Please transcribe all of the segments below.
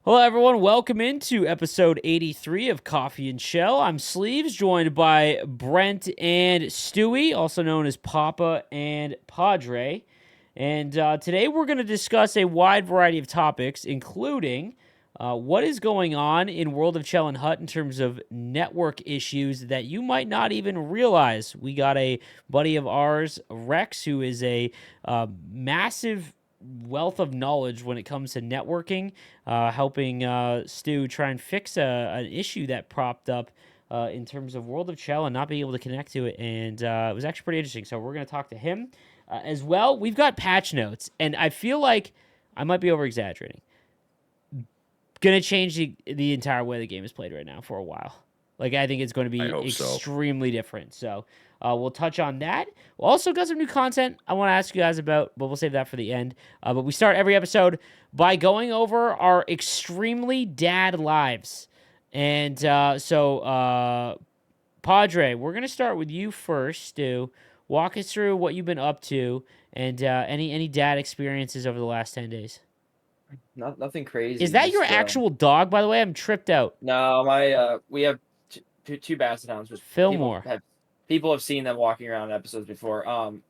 Hello, everyone. Welcome into episode 83 of Coffee and Chel. I'm Sleeves, joined by Brent and Stewie, also known as Papa and Padre. And today we're going to discuss a wide variety of topics, including what is going on in World of Chel and Hut in terms of network issues that you might not even realize. We got a buddy of ours, Rexx, who is a massive wealth of knowledge when it comes to networking, helping Stu try and fix an issue that propped up in terms of World of Chel and not being able to connect to it. And it was actually pretty interesting. So we're going to talk to him as well. We've got patch notes, and I feel like I might be over exaggerating. Going to change the entire way the game is played right now for a while. Like, I think it's going to be I hope so. extremely different. So we'll touch on that. We also got some new content I want to ask you guys about, but we'll save that for the end. But we start every episode by going over our extremely dad lives. And Padre, we're going to start with you first, Stu. Walk us through what you've been up to and any dad experiences over the last 10 days. Nothing crazy. Is that your Just actual dog, by the way? I'm tripped out. no, my we have two basset hounds, which Fillmore. people have seen them walking around in episodes before.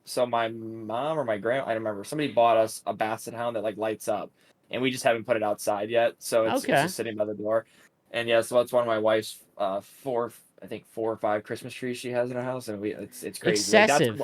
So my mom or my grandma, I don't remember. Somebody bought us a basset hound that like lights up, and we just haven't put it outside yet. So it's Okay. just sitting by the door. And yeah, so that's one of my wife's four or five Christmas trees she has in her house, and it's crazy. Like, Excessive.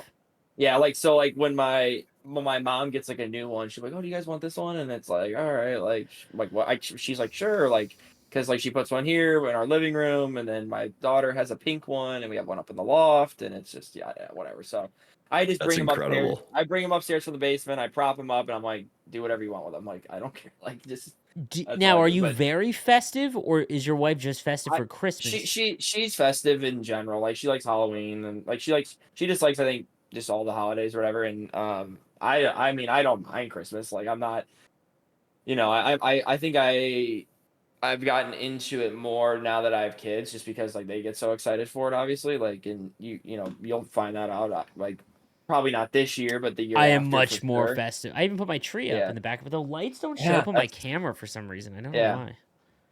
yeah, like so like when my mom gets like a new one, she's like, "Oh, do you guys want this one?" And it's like, "All right," like what? She's like, "Sure," like because like she puts one here in our living room, and then my daughter has a pink one, and we have one up in the loft, and it's just yeah, whatever. So I just That's bring him upstairs. incredible. I bring him upstairs from the basement. I prop him up, and I'm like, "Do whatever you want with him." Like I don't care. Like just that's Now, all I are do. you But very festive, or is your wife just festive I for Christmas? she's festive in general. Like she likes Halloween, and like she just likes I think just all the holidays or whatever. And I mean I don't mind Christmas. Like I'm not, I think I've gotten into it more now that I have kids, just because like they get so excited for it. Obviously, like and you'll find that out like probably not this year, but the year I am after for much more sure. festive. I even put my tree up Yeah, in the back, but the lights don't show yeah, up on my camera for some reason. I don't know yeah. why.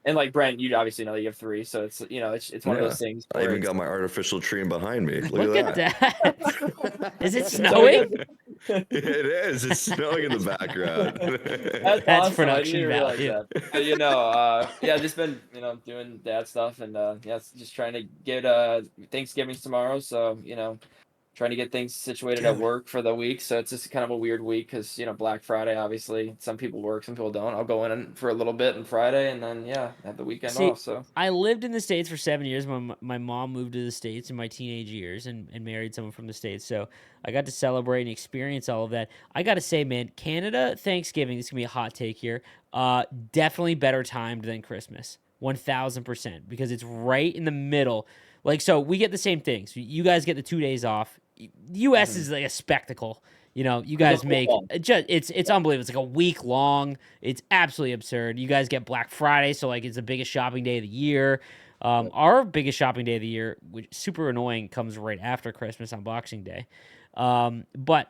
And like Brent, you obviously know that you have three, so it's it's one of Yeah. those things I where even it's got my artificial tree behind me. Look Look at at that. Is it that. so snowing? It is. It's snowing in the background. That's That's awesome. I didn't production even realize value. that. But yeah, just been doing dad stuff, and yeah, just trying to get Thanksgiving tomorrow. So trying to get things situated at Dude. work for the week. So it's just kind of a weird week because Black Friday, obviously some people work, some people don't. I'll go in for a little bit on Friday, and then yeah, have the weekend See, off. So I lived in the States for 7 years. My mom moved to the States in my teenage years and married someone from the States. So I got to celebrate and experience all of that. I got to say, man, Canada Thanksgiving, this is going to be a hot take here, definitely better timed than Christmas. 1000%. Because it's right in the middle. Like, so we get the same thing. So you guys get the 2 days off. U.S. is like a spectacle. You the guys make football. it's unbelievable. It's like a week long. It's absolutely absurd. You guys get Black Friday, so like it's the biggest shopping day of the year. Our biggest shopping day of the year, which is super annoying, comes right after Christmas on Boxing Day. But That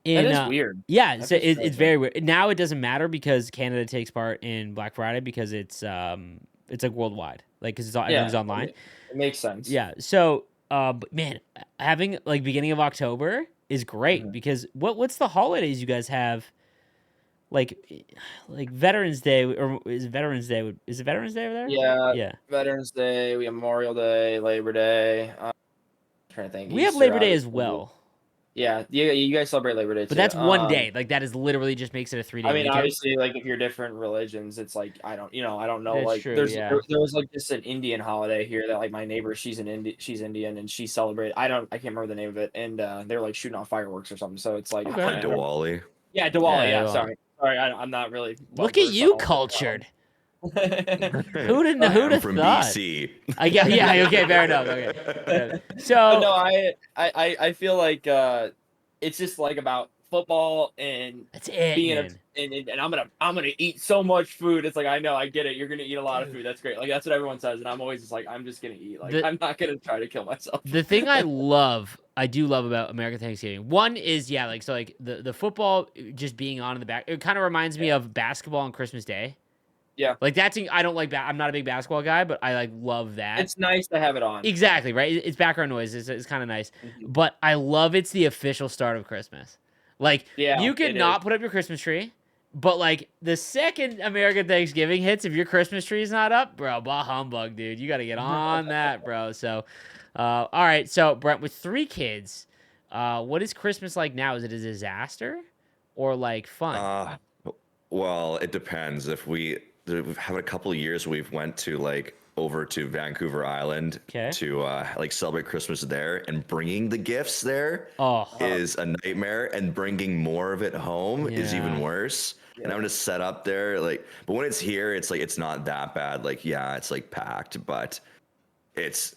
in is weird. yeah, That so is it's strange. very weird. Now it doesn't matter because Canada takes part in Black Friday because it's like worldwide, like because everything's Yeah, online. it makes sense. Yeah. So, but man, having like beginning of October is great Mhm. because what's the holidays you guys have? Like, like Veterans Day or is it Veterans Day? Is it Veterans Day over there? Yeah, Yeah, Veterans Day, we have Memorial Day, Labor Day. Trying to think, we have Easter, Labor Day as obviously. well, Yeah, you guys celebrate Labor Day but too. that's one day. Like that is literally just makes it a 3 day I mean, weekend. obviously, like if you're different religions, it's like I don't know. That's Like true. Yeah. there was like just an Indian holiday here that like my neighbor, she's Indian, and she celebrated. I can't remember the name of it, and they were like shooting off fireworks or something. So it's like Okay. Like Diwali. yeah, Diwali. Yeah. Yeah, Well, sorry, I'm not really well look at versed on you, all cultured. that. Who'd I'm have from thought? BC. I get. Yeah. Okay. Fair enough. Okay. Yeah. But no, So I feel like it's just like about football and that's it, being a man. and I'm gonna eat so much food. It's like I know I get it. You're gonna eat a lot of Dude. food. That's great. Like that's what everyone says, and I'm always just like I'm just gonna eat. Like The I'm not gonna try to kill myself. the thing I do love about American Thanksgiving. One is yeah, like so like the football just being on in the back. It kind of reminds me of basketball on Christmas Day. Yeah. Like I don't like I'm not a big basketball guy, but I like love that. It's nice to have it on. Exactly, right? It's background noise. It's kind of nice. Mhm. But I love it's the official start of Christmas. Like, Yeah, you could it not is. put up your Christmas tree, but like the second American Thanksgiving hits, if your Christmas tree is not up, bro, bah humbug, dude. You got to get on that, bro. So, all right. So, Brent, with 3 kids, what is Christmas like now? Is it a disaster or like fun? Uh, well, it depends. If we've had a couple of years we've went to like over to Vancouver Island Okay. to like celebrate Christmas there, and bringing the gifts there Oh, is a nightmare, and bringing more of it home is even yeah. worse. And Yeah. I'm just set up there like, but when it's here, it's like it's not that bad. Like, yeah, it's like packed, but it's.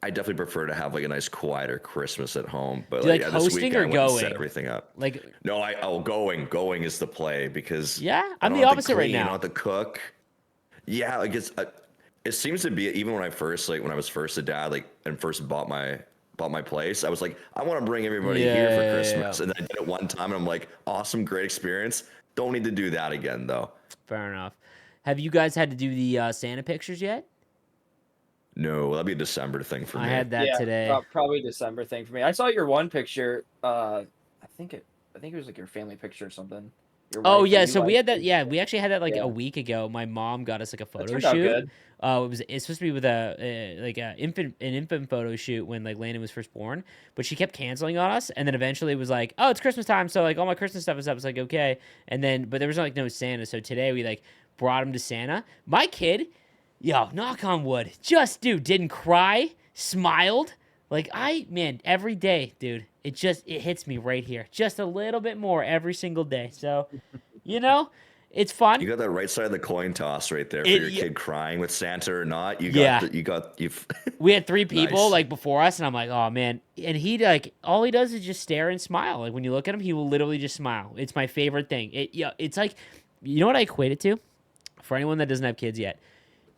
I definitely prefer to have like a nice quieter Christmas at home. But Do you like, like this hosting or weekend I went and set going? everything up. Like, No, going is the play because yeah, I I'm don't the have to opposite right clean, I don't now. have to cook. Yeah, like it seems to be even when I was first a dad, like and first bought my place, I was like, I want to bring everybody Yeah, here for yeah, yeah, yeah. Christmas, and then I did it one time, and I'm like, awesome, great experience. Don't need to do that again though. Fair enough. Have you guys had to do the Santa pictures yet? No, that'd be a December thing for I me. had that Yeah, today. probably December thing for me. I saw your one picture. I think it was like your family picture or something. Your Oh wife or yeah, you so we like. had that. Yeah, we actually had that like a Yeah, week ago. My mom got us like a that photo turned out shoot. good. It's supposed to be with a like a infant photo shoot when like Landon was first born, but she kept canceling on us, and then eventually it was like, oh, it's Christmas time, so like all my Christmas stuff is up. It's like okay, and then but there was like no Santa, so today we like brought him to Santa. My kid, yo, knock on wood, just dude didn't cry, smiled. Like man, every day, dude, it hits me right here, just a little bit more every single day. So, you know, it's You fun. got that right side of the coin toss right there for It your y- kid crying with Santa or not. yeah. You've We had 3 people nice. like before us, and I'm like, oh man. And he like all he does is just stare and smile. Like when you look at him, he will literally just smile. It's my favorite thing. It's like, you know what I equate it to? For anyone that doesn't have kids yet,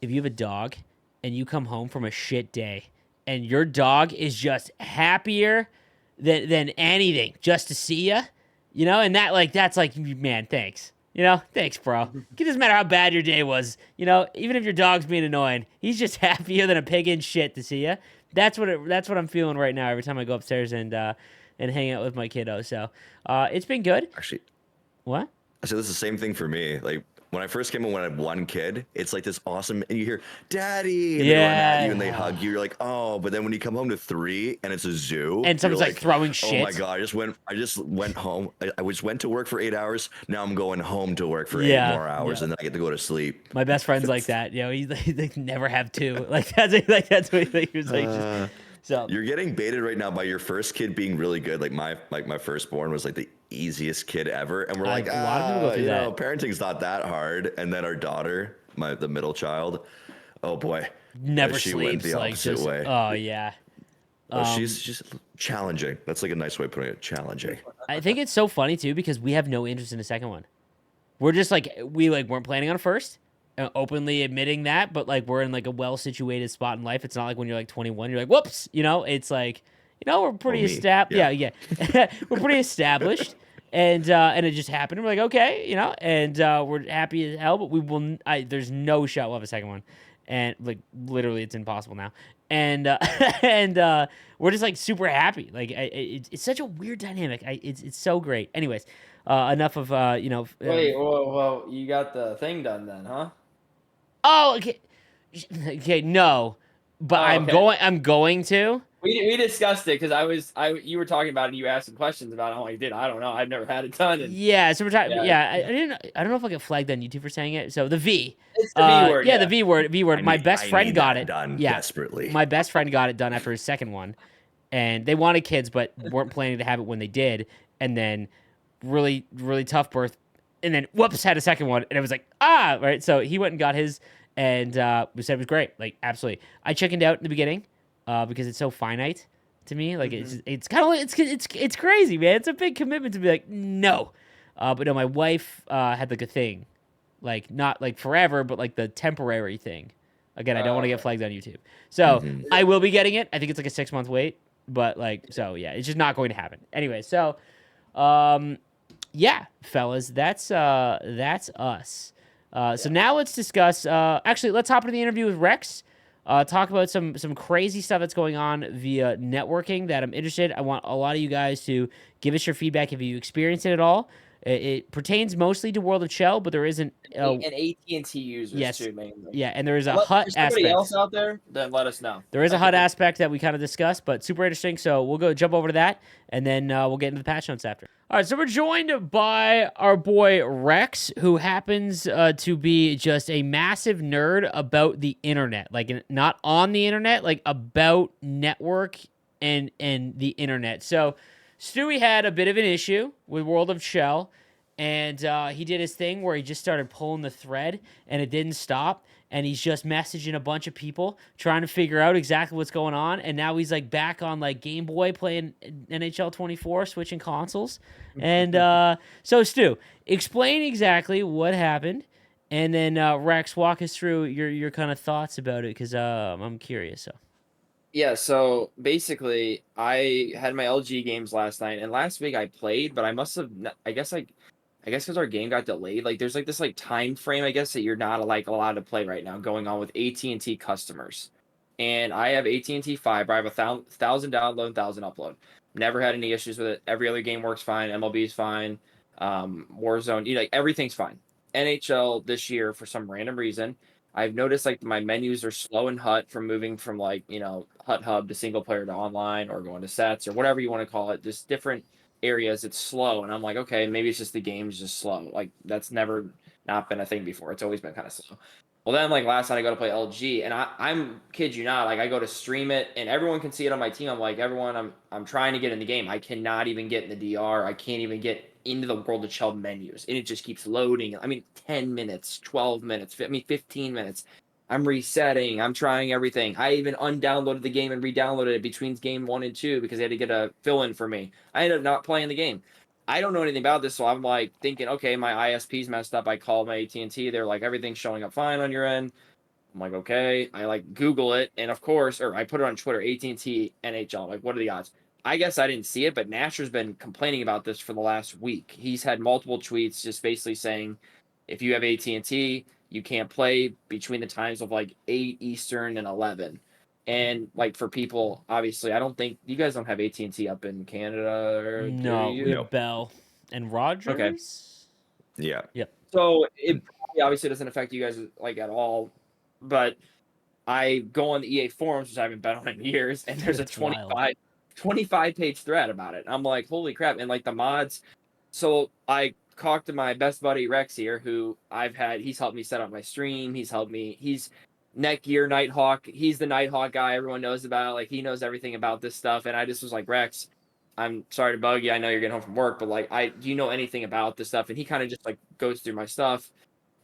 if you have a dog and you come home from a shit day and your dog is just happier than anything just to see you, and that's like, man, thanks. Thanks, bro. It doesn't matter how bad your day was. Even if your dog's being annoying, he's just happier than a pig in shit to see you. That's what I'm feeling right now every time I go upstairs and hang out with my kiddo. So it's been good. Actually, What? I said this is the same thing for me. Like when I first came in, when I had one kid, it's like this awesome, and you hear "Daddy" and they run at you and they Yeah. hug you. You're like, oh, but then when you come home to 3 and it's a zoo, And you're someone's like like, throwing oh my shit. god, I just went home. I just went to work for 8 hours. Now I'm going home to work for eight Yeah. more hours, Yeah. and then I get to go to sleep. My best friend's like that. They never have two. That's what he was like. Uh, So You're getting baited right now by your first kid being really good. Like my firstborn was like the easiest kid ever, and we're like, a lot of people go through that. parenting's not that hard. And then our daughter, the middle child, oh boy, Never she went sleeps. the Like opposite just way. oh yeah. She's challenging. That's like a nice way of putting it. Challenging. I think it's so funny too because we have no interest in a second one. We're just like we like weren't planning on a first, openly admitting that, but like we're in like a well situated spot in life. It's not like when you're like 21, you're like whoops. It's like we're pretty me. established. Yeah. Yeah. We're pretty established. And it just happened. We're like, okay, and we're happy as hell, but we will. There's no shot we'll have a second one, and like literally, it's impossible now. And and we're just like super happy. Like it's such a weird dynamic. It's so great. Anyways, enough of Wait, whoa, you got the thing done then, huh? Oh, okay, okay, no, but Oh, okay. I'm going to. We discussed it because you were talking about it and you asked some questions about it. I'm like, dude, I don't know. I've never had it done. And Yeah, so we're talking. yeah, Yeah, I don't know if I get flagged on YouTube for saying it. So the V, it's the V word. yeah, Yeah. the V word. My best I friend need got that it. done Yeah, desperately. my best friend got it done after his second one, and they wanted kids but weren't planning to have it when they did, and then really really tough birth, and then whoops had a second one, and it was like right. So he went and got his, and we said it was great, like absolutely. I chickened out in the beginning, because it's so finite to me. Like it's kind of it's crazy, man. It's a big commitment to be like no, but no, my wife had like a thing, like not like forever, but like the temporary thing. Again, I don't want to get Okay. flagged on YouTube, so Mhm. I will be getting it. I think it's like a 6 month wait, but like so yeah, it's just not going to happen anyway. So, yeah, fellas, that's us. So now let's discuss. Actually, let's hop into the interview with Rexx. Talk about some crazy stuff that's going on via networking that I'm interested. I want a lot of you guys to give us your feedback if you experience it at all. It pertains mostly to World of Chel, but there isn't. And AT&T users Yes, too, mainly. yeah, and there is a Unless hut there's somebody aspect. else out there, then let us know. There is a Like, HUD aspect that we kind of discussed, but super interesting. So we'll go jump over to that, and then we'll get into the patch notes after. All right, so we're joined by our boy Rexx, who happens to be just a massive nerd about the internet, like not on the internet, like about network and the internet. So Stewie had a bit of an issue with World of Chel, and he did his thing where he just started pulling the thread, and it didn't stop. And he's just messaging a bunch of people trying to figure out exactly what's going on. And now he's like back on like Game Boy playing NHL 24, switching consoles. And so Stu, explain exactly what happened, and then Rexx, walk us through your kind of thoughts about it, because I'm curious. So Yeah, so basically, I had my LG games last night, and last week I played, but I must have, I guess because our game got delayed. Like, there's like this like time frame, I guess, that you're not like allowed to play right now, going on with AT&T customers. And I have AT&T Fiber. I have 1,000 download, 1,000 upload. Never had any issues with it. Every other game works fine. MLB is fine. Warzone, like everything's fine. NHL this year, for some random reason, I've noticed like my menus are slow in Hut from moving from like, Hut Hub to single player to online, or going to sets, or whatever you want to call it. Just different areas, it's slow. And I'm like, okay, maybe it's just the game's just slow. Like, that's never not been a thing before. It's always been kind of slow. Well, then like last night I go to play LG, and I'm kid you not, like I go to stream it and everyone can see it on my team. I'm like, everyone, I'm trying to get in the game. I cannot even get in the DR. I can't even get into the World of Chel menus, and it just keeps loading. I mean, 10 minutes, 12 minutes, 15 minutes. I'm resetting. I'm trying everything. I even undownloaded the game and re-downloaded it between game 1 and 2 because they had to get a fill-in for me. I ended up not playing the game. I don't know anything about this, so I'm like thinking, okay, my ISP's messed up. I called my AT&T. They're like, everything's showing up fine on your end. I'm like, okay. I like Google it, and of course, or I put it on Twitter, AT&T NHL. Like, what are the odds? I guess I didn't see it, but Nasher's been complaining about this for the last week. He's had multiple tweets just basically saying, if you have AT&T, you can't play between the times of like 8 Eastern and 11. And like for people, obviously, I don't think you guys don't have AT&T up in Canada, or do no, we you? have Bell and Okay. Rogers. Yeah. Yep. So it obviously doesn't affect you guys like at all, but I go on the EA forums, which I haven't been on in years, and there's a It's wild. 25 page thread about it. I'm like, holy crap. And like the mods. So I talked to my best buddy Rexx here, who he's helped me set up my stream. He's Netgear Nighthawk. He's the Nighthawk guy everyone knows about. Like, he knows everything about this stuff. And I just was like, Rexx, I'm sorry to bug you. I know you're getting home from work, but like, do you know anything about this stuff? And he kind of just like goes through my stuff.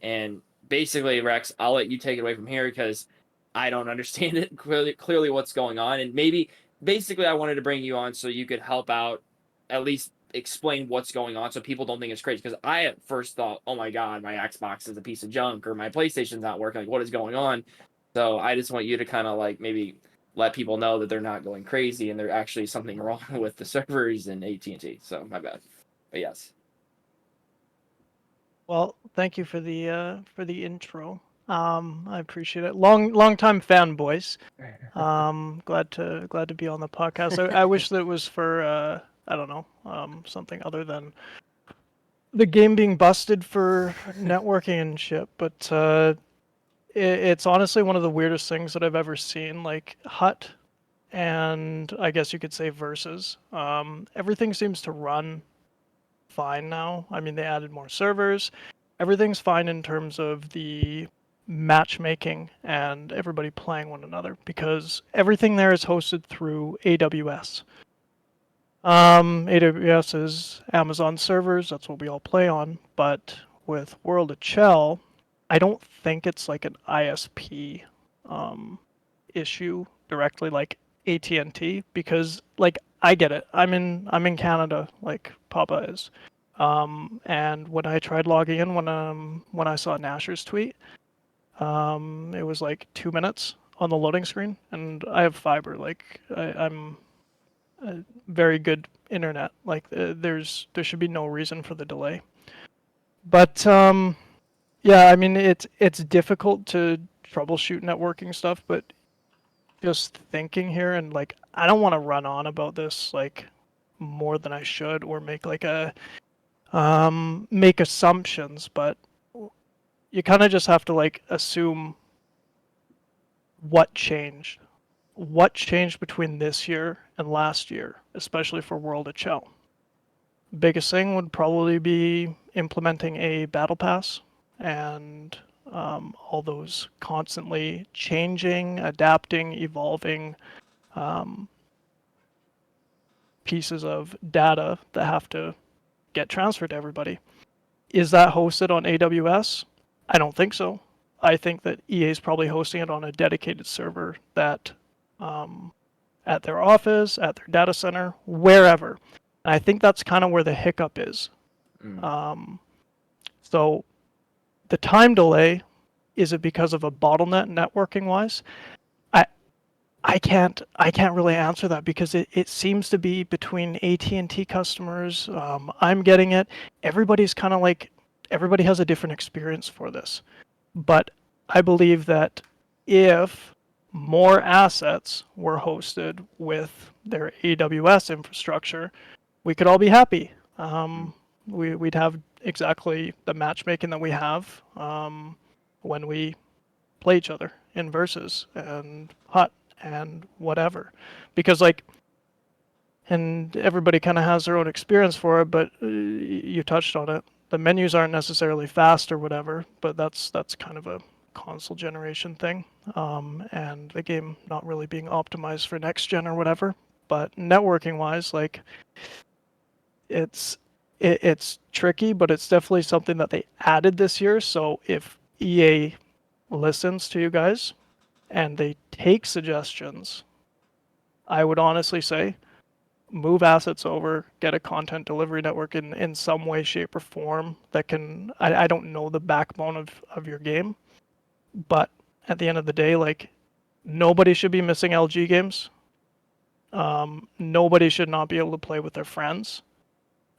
And basically, Rexx, I'll let you take it away from here because I don't understand it clearly what's going on. And maybe basically I wanted to bring you on so you could help out, at least explain what's going on so people don't think it's crazy. Because I at first thought, oh my God, my Xbox is a piece of junk, or my PlayStation's not working. Like, what is going on? So I just want you to kind of like maybe let people know that they're not going crazy and there's actually something wrong with the servers and AT&T. So my bad. But yes. Well, thank you for the intro. I appreciate it. Long time fan, boys. Glad to be on the podcast. I wish that it was for I don't know, something other than the game being busted for networking and shit. But it's honestly one of the weirdest things that I've ever seen. Like Hut, and I guess you could say Versus. Everything seems to run fine now. I mean, they added more servers. Everything's fine in terms of the matchmaking and everybody playing one another because everything there is hosted through AWS. AWS is Amazon servers. That's what we all play on. But with World of Chel, I don't think it's like an ISP issue directly like AT&T because like I get it. I'm in Canada like Papa is. And when I tried logging in when I saw Nasher's tweet, it was like 2 minutes on the loading screen, and I have fiber. Like I'm a very good internet. Like there should be no reason for the delay. But Yeah, I mean it's difficult to troubleshoot networking stuff, but just thinking here and like I don't want to run on about this like more than I should or make like a make assumptions, but you kind of just have to like assume what changed. What changed between this year and last year, especially for World of Chel? Biggest thing would probably be implementing a battle pass and all those constantly changing, adapting, evolving um, pieces of data that have to get transferred to everybody. Is that hosted on AWS? I don't think so. I think that EA is probably hosting it on a dedicated server that at their office, at their data center, wherever. And I think that's kind of where the hiccup is. So the time delay, is it because of a bottleneck networking wise? I I can't really answer that because it seems to be between AT&T customers. I'm getting it. Everybody's kind of like everybody has a different experience for this. But I believe that if more assets were hosted with their AWS infrastructure, we could all be happy. We'd have exactly the matchmaking that we have when we play each other in versus and hut and whatever, because like, and everybody kind of has their own experience for it, but you touched on it. The menus aren't necessarily fast or whatever, but that's kind of a console generation thing, and the game not really being optimized for next gen or whatever. But networking wise, like it's tricky, but it's definitely something that they added this year. So if EA listens to you guys and they take suggestions, I would honestly say move assets over, get a content delivery network in some way, shape, or form that can. I don't know the backbone of your game, but at the end of the day, like nobody should be missing LG games. Nobody should not be able to play with their friends.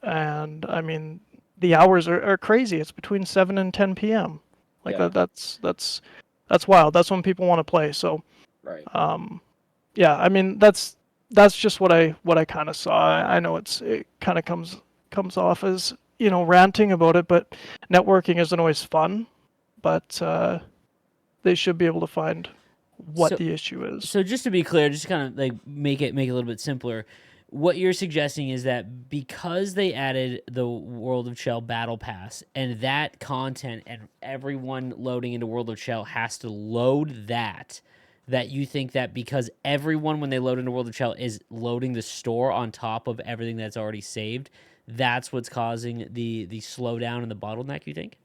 And I mean, the hours are crazy. It's between 7 and 10 p.m. Like Yeah. that's wild. That's when people want to play. So Right. yeah, I mean that's just what I kind of saw. I know it kind of comes off as ranting about it, but networking isn't always fun. But they should be able to find what So, the issue is. so just to be clear, just kind of like make it a little bit simpler. What you're suggesting is that because they added the World of Chel Battle Pass and that content and everyone loading into World of Chel has to load that you think that because everyone when they load into World of Chel is loading the store on top of everything that's already saved, that's what's causing the slowdown and the bottleneck, you think?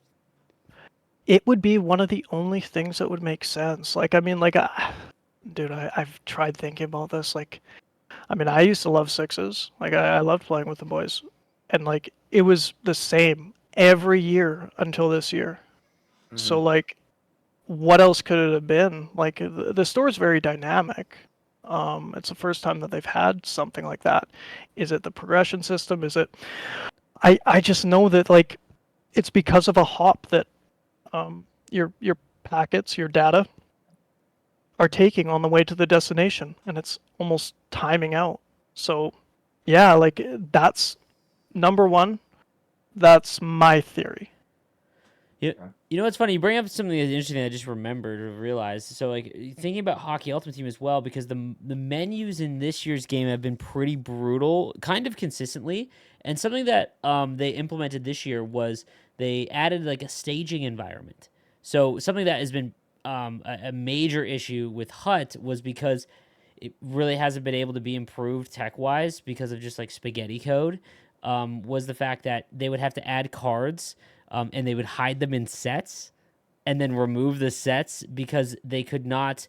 It would be one of the only things that would make sense. Like I mean, like dude, I've tried thinking about this. Like I mean, I used to love sixes. Like I loved playing with the boys, and like it was the same every year until this year. So like, what else could it have been? Like the store is very dynamic. It's the first time that they've had something like that. Is it the progression system? Is it? I just know that like it's because of a hop that your packets, your data are taking on the way to the destination, and it's almost timing out. So, yeah, like that's number one. That's my theory. You know what's funny? You bring up something that's interesting that I just remembered or realized. So, like thinking about Hockey Ultimate Team as well, because the menus in this year's game have been pretty brutal, kind of consistently. And something that they implemented this year was they added like a staging environment. So something that has been a major issue with Hut was because it really hasn't been able to be improved tech wise because of just like spaghetti code. Was the fact that they would have to add cards and they would hide them in sets and then remove the sets because they could not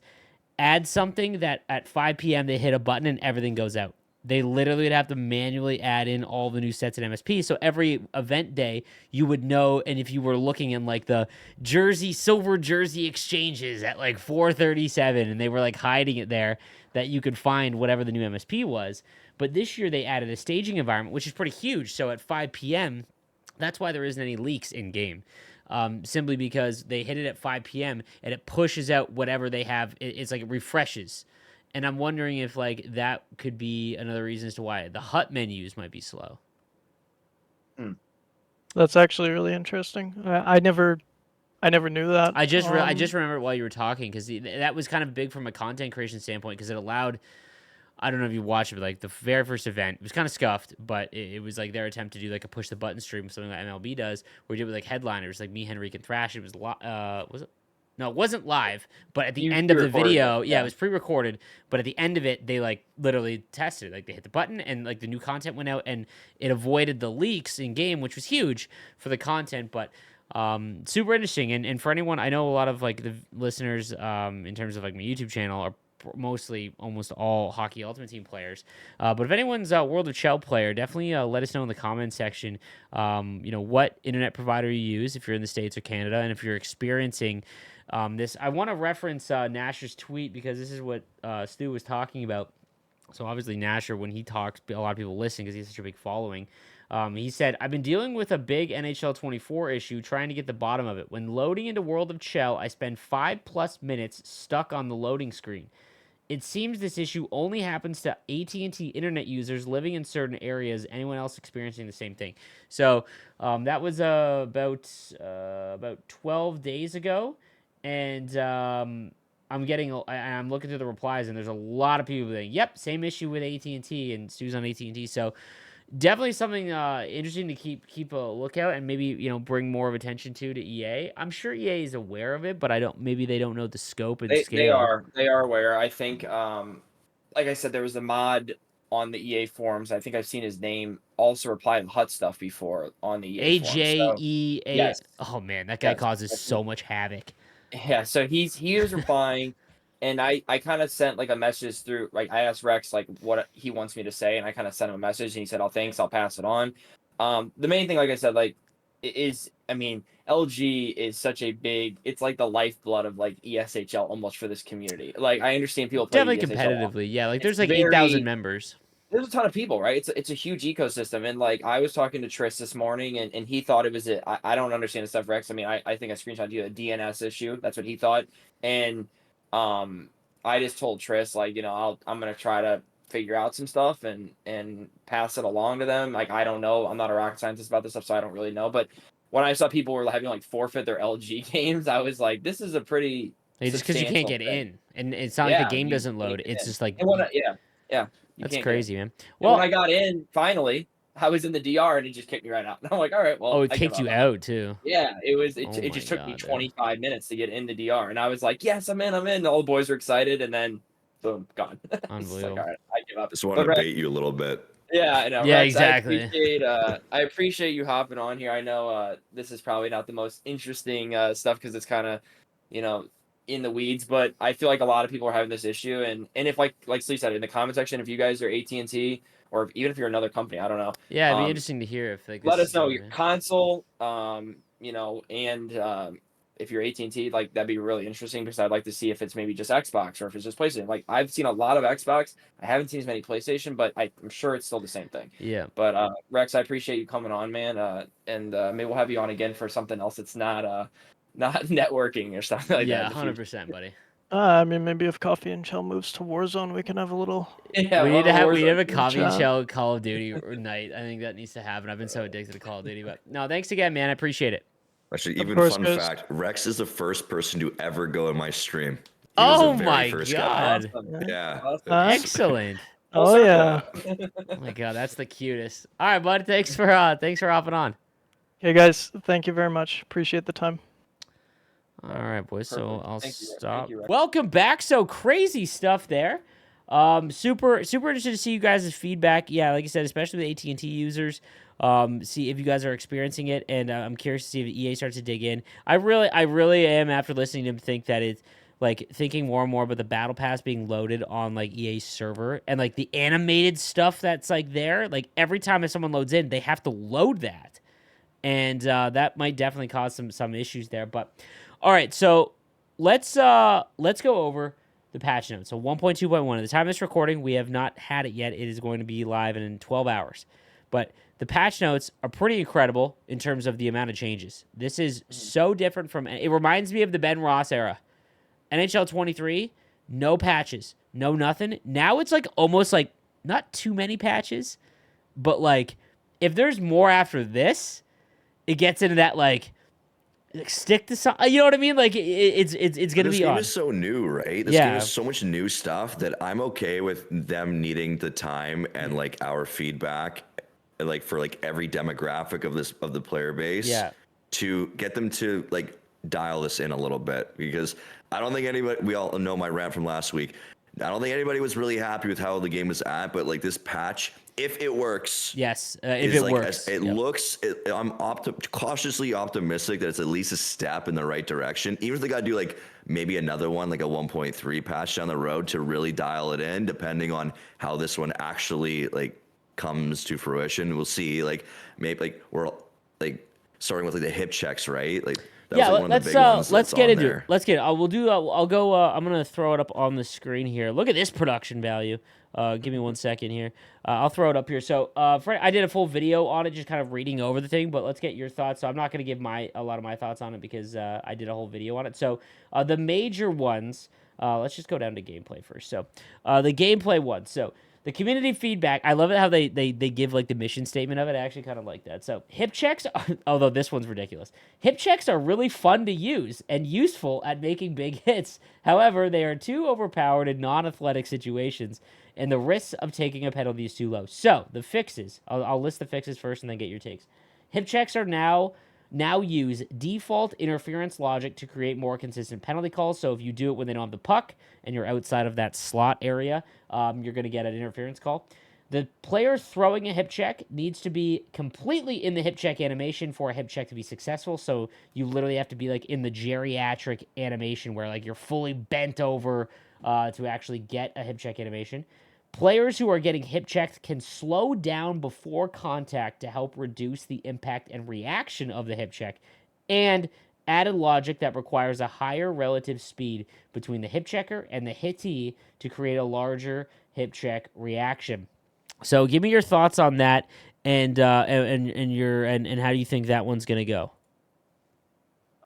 add something that at 5 p.m. they hit a button and everything goes out. They literally would have to manually add in all the new sets at MSP. So every event day, you would know. And if you were looking in like the silver jersey exchanges at like 4:37, and they were like hiding it there, that you could find whatever the new MSP was. But this year they added a staging environment, which is pretty huge. So at 5 p.m., that's why there isn't any leaks in game. simply because they hit it at 5 p.m. and it pushes out whatever they have. It's like it refreshes. And I'm wondering if like that could be another reason as to why the hut menus might be slow. That's actually really interesting. I never knew that. I just remembered while you were talking because that was kind of big from a content creation standpoint because it allowed. I don't know if you watched it, but like the very first event, it was kind of scuffed, but it was like their attempt to do like a push the button stream, something like MLB does, where you did with like headliners, like me, Henrique, and Thrash. It was was it? No, it wasn't live, but at the end of the video, it was pre-recorded. But at the end of it, they like literally tested it. Like they hit the button, and like the new content went out, and it avoided the leaks in game, which was huge for the content. But super interesting, and for anyone, I know a lot of like the listeners, in terms of like my YouTube channel, are mostly almost all Hockey Ultimate Team players. But if anyone's a World of Chel player, definitely let us know in the comments section, what internet provider you use if you're in the States or Canada, and if you're experiencing this. I want to reference Nasher's tweet because this is what Stu was talking about. So obviously Nasher, when he talks, a lot of people listen because he has such a big following. He said, I've been dealing with a big NHL 24 issue trying to get the bottom of it. When loading into World of Chel, I spend 5+ minutes stuck on the loading screen. It seems this issue only happens to AT&T internet users living in certain areas. Anyone else experiencing the same thing? So that was about 12 days ago, and I'm looking through the replies, and there's a lot of people saying, "Yep, same issue with AT&T," and Stu's on AT&T. So definitely something interesting to keep a lookout and maybe bring more of attention to EA. I'm sure EA is aware of it, but maybe they don't know the scope and scale. They are aware. I think like I said, there was a mod on the EA forums. I think I've seen his name also reply to Hut stuff before on the EA forums. AJEA. Yes. Oh man, that guy causes so much havoc. Yeah, so he was replying, and I kind of sent like a message through, like I asked Rexx like what he wants me to say, and I kind of sent him a message, and he said, "Oh, thanks, I'll pass it on." The main thing, like I said, like LG is such a big, it's like the lifeblood of like ESHL almost for this community. Like I understand people play definitely ESHL competitively, yeah. Like there's like 8,000 members. There's a ton of people, right? It's a huge ecosystem, and like I was talking to Tris this morning, and he thought it was it. I don't understand the stuff, Rexx. I mean, I think I screenshot you a DNS issue. That's what he thought, and I just told Tris like I'm gonna try to figure out some stuff and pass it along to them. Like I don't know, I'm not a rocket scientist about this stuff, so I don't really know. But when I saw people were having like forfeit their LG games, I was like, this is a pretty just because you can't get in, and it's not like the game doesn't load. It's just like yeah. That's crazy, man. Well, when I got in, finally, I was in the DR and it just kicked me right out. And I'm like, all right, well. Oh, it kicked you out too. Yeah, it just took me 25 minutes to get in the DR, and I was like, yes, I'm in. All the boys were excited, and then boom, gone. Unbelievable. Like, all right, I give up. Just want to bait you a little bit. Yeah, I know. Yeah, Rexx, exactly. I appreciate you hopping on here. I know this is probably not the most interesting stuff because it's kind of, in the weeds, but I feel like a lot of people are having this issue, and if like Steve said in the comment section, if you guys are AT&T or even if you're another company, I don't know. Yeah, it'd be interesting to hear if like let us know your console, and if you're AT&T, like that'd be really interesting because I'd like to see if it's maybe just Xbox or if it's just PlayStation. Like I've seen a lot of Xbox, I haven't seen as many PlayStation, but I'm sure it's still the same thing. Yeah. But Rexx, I appreciate you coming on, man. And maybe we'll have you on again for something else that's not networking or something like that. Yeah, 100%, buddy. I mean, maybe if Coffee and Chel moves to Warzone, we can have a little. Yeah, we need to have a Coffee and chat. Chel Call of Duty night. I think that needs to happen. I've been so addicted to Call of Duty, but no, thanks again, man. I appreciate it. Actually, even fun fact: Rexx is the first person to ever go in my stream. Oh my god! Awesome. Yeah, Awesome. Excellent. Oh yeah. Oh my god, that's the cutest. All right, bud. Thanks for hopping on. Hey guys, thank you very much. Appreciate the time. All right, boys. So I'll stop. Thank you, Welcome back. So crazy stuff there. Super interested to see you guys' feedback. Yeah, like I said, especially with AT&T users. See if you guys are experiencing it, and I'm curious to see if EA starts to dig in. I really am, after listening to him, think that it's like thinking more and more about the battle pass being loaded on like EA's server and like the animated stuff that's like there. Like every time someone loads in, they have to load that, and that might definitely cause some issues there. But all right, so let's go over the patch notes. So 1.2.1. At the time of this recording, we have not had it yet. It is going to be live in 12 hours. But the patch notes are pretty incredible in terms of the amount of changes. This is so different from. It reminds me of the Ben Ross era. NHL 23, no patches, no nothing. Now it's like almost like not too many patches, but like if there's more after this, it gets into that like stick to something. You know what I mean? Like it's gonna This be game on. is so new, right? This game Yeah. is so much new stuff that I'm okay with them needing the time and like our feedback, like for like every demographic of the player base, Yeah. to get them to like dial this in a little bit, because I don't think anybody. We all know my rant from last week. I don't think anybody was really happy with how the game was at, but like this patch, if it works, Yes, if is it like works. it Yep. looks. I'm cautiously optimistic that it's at least a step in the right direction. Even if they got to do like maybe another one, like a 1.3 patch down the road to really dial it in, depending on how this one actually like comes to fruition. We'll see. Like maybe like we're like starting with like the hip checks, right? Like that Yeah, was like one of the big ones. let's that's get on into it. there. Let's get. We'll do. I'll go. I'm gonna throw it up on the screen here. Look at this production value. Give me 1 second here. I'll throw it up here. So, I did a full video on it, just kind of reading over the thing. But let's get your thoughts. So I'm not gonna give a lot of my thoughts on it because I did a whole video on it. So the major ones. Let's just go down to gameplay first. So the gameplay one. So the community feedback, I love it how they give like the mission statement of it. I actually kind of like that. So hip checks, although this one's ridiculous. Hip checks are really fun to use and useful at making big hits. However, they are too overpowered in non-athletic situations, and the risks of taking a penalty is too low. So the fixes, I'll list the fixes first and then get your takes. Hip checks are now use default interference logic to create more consistent penalty calls. So if you do it when they don't have the puck and you're outside of that slot area, you're going to get an interference call. The player throwing a hip check needs to be completely in the hip check animation for a hip check to be successful. So you literally have to be like in the geriatric animation where like you're fully bent over to actually get a hip check animation. Players who are getting hip checked can slow down before contact to help reduce the impact and reaction of the hip check, and added logic that requires a higher relative speed between the hip checker and the hittee to create a larger hip check reaction. So give me your thoughts on that, and how do you think that one's gonna go?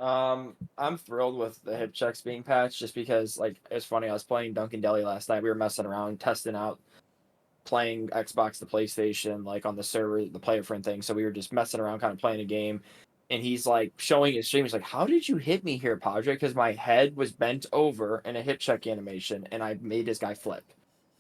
I'm thrilled with the hip checks being patched just because, like, it's funny. I was playing Dunkin' Deli last night. We were messing around, testing out, playing Xbox, the PlayStation, like on the server, the player friend thing. So we were just messing around, kind of playing a game. And he's like showing his stream. He's like, "How did you hit me here, Padre?" Because my head was bent over in a hip check animation, and I made this guy flip.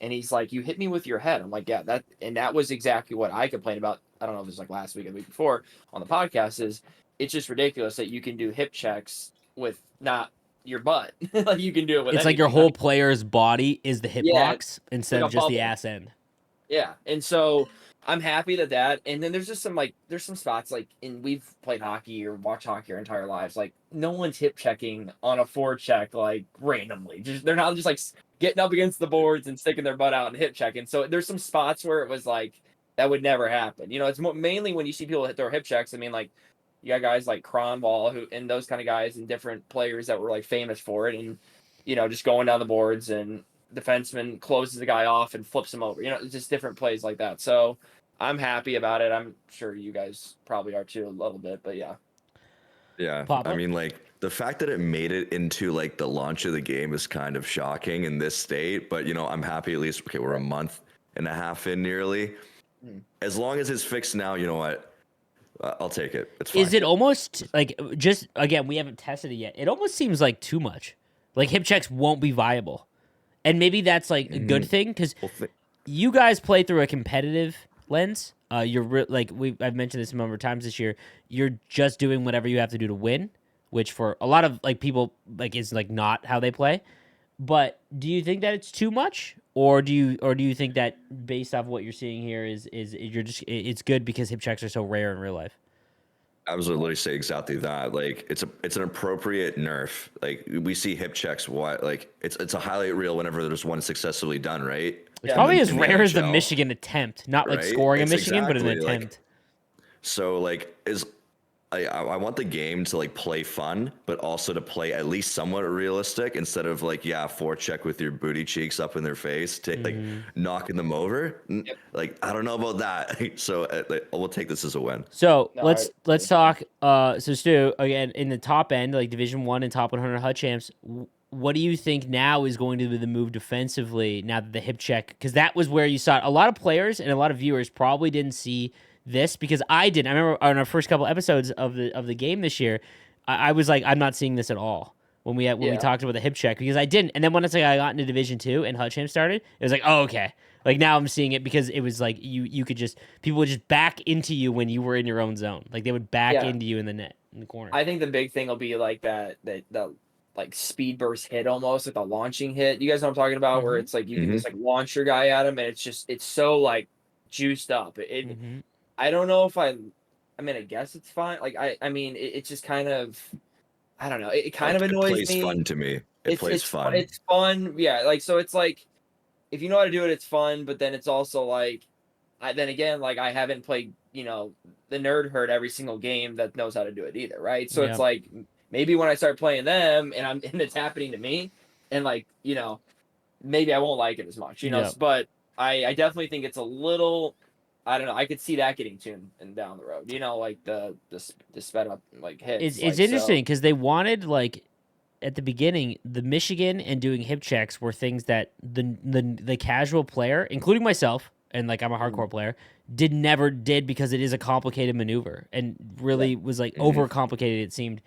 And he's like, "You hit me with your head." I'm like, "Yeah, that was exactly what I complained about." I don't know if it was like last week or the week before on the podcast. Is it's just ridiculous that you can do hip checks with not your butt. Like you can do it with. It's like your anything. whole player's body is the hip Yeah, box instead like of a just the bubble. ass end. Yeah, and so I'm happy that, and then there's just some there's some spots like, and we've played hockey or watched hockey our entire lives. Like no one's hip checking on a forecheck like randomly. Just they're not just like getting up against the boards and sticking their butt out and hip checking. So there's some spots where it was like that would never happen. You know, it's mainly when you see people hit their hip checks. I mean, like you got guys like Cronwall who and those kind of guys and different players that were like famous for it, and you know just going down the boards and defenseman closes the guy off and flips him over. You know, it's just different plays like that. So I'm happy about it. I'm sure you guys probably are too a little bit, but yeah. Yeah, Papa? I mean, like the fact that it made it into like the launch of the game is kind of shocking in this state. But you know, I'm happy at least. Okay, we're a month and a half in nearly. As long as it's fixed now, you know what? I'll take it. It's fine. Is it almost like just again? We haven't tested it yet. It almost seems like too much. Like hip checks won't be viable, and maybe that's like a good thing because you guys play through a competitive lens. I've mentioned this a number of times this year. You're just doing whatever you have to do to win, which for a lot of like people like is like not how they play. But do you think that it's too much, or do you think that based off what you're seeing here is you're just it's good because hip checks are so rare in real life? I was literally say exactly that. Like it's an appropriate nerf. Like we see hip checks. What like it's a highlight reel whenever there's one successfully done. Right. It's probably as in the rare as the NHL, Michigan attempt, not like right? scoring a It's Michigan, but an exactly, like, attempt. so like I want the game to like play fun, but also to play at least somewhat realistic instead of like, yeah, forecheck with your booty cheeks up in their face, like knocking them over. Yep. Like, I don't know about that. So we'll take this as a win. So No, let's talk. So Stu, again, in the top end, like Division 1 and top 100 HUD champs, what do you think now is going to be the move defensively now that the hip check? Because that was where you saw it. A lot of players and a lot of viewers probably didn't see this because I didn't. I remember on our first couple episodes of the game this year, I was like, I'm not seeing this at all when we talked about the hip check because I didn't. And then once I got into Division 2 and HUD champ started, it was like, oh, okay. Like now I'm seeing it because it was like you could just people would just back into you when you were in your own zone. Like they would back into you in the net in the corner. I think the big thing will be like that like speed burst hit almost like the launching hit. You guys know what I'm talking about, where it's like you can just like launch your guy at him and it's so like juiced up. I don't know if I mean I guess it's fine. Like I mean it's just kind of I don't know. It kind of annoys me. It plays fun to me. It plays fun. It's fun. Yeah, like so it's like if you know how to do it, it's fun, but then it's also like then again, like I haven't played, the nerd herd every single game that knows how to do it either, right? So it's like maybe when I start playing them and it's happening to me, and like maybe I won't like it as much, But I definitely think it's a little. I don't know. I could see that getting tuned and down the road. Like the sped up like hits. It's interesting because they wanted like at the beginning the Michigan and doing hip checks were things that the casual player, including myself, and like I'm a hardcore player, never did because it is a complicated maneuver and really was like overcomplicated it seemed,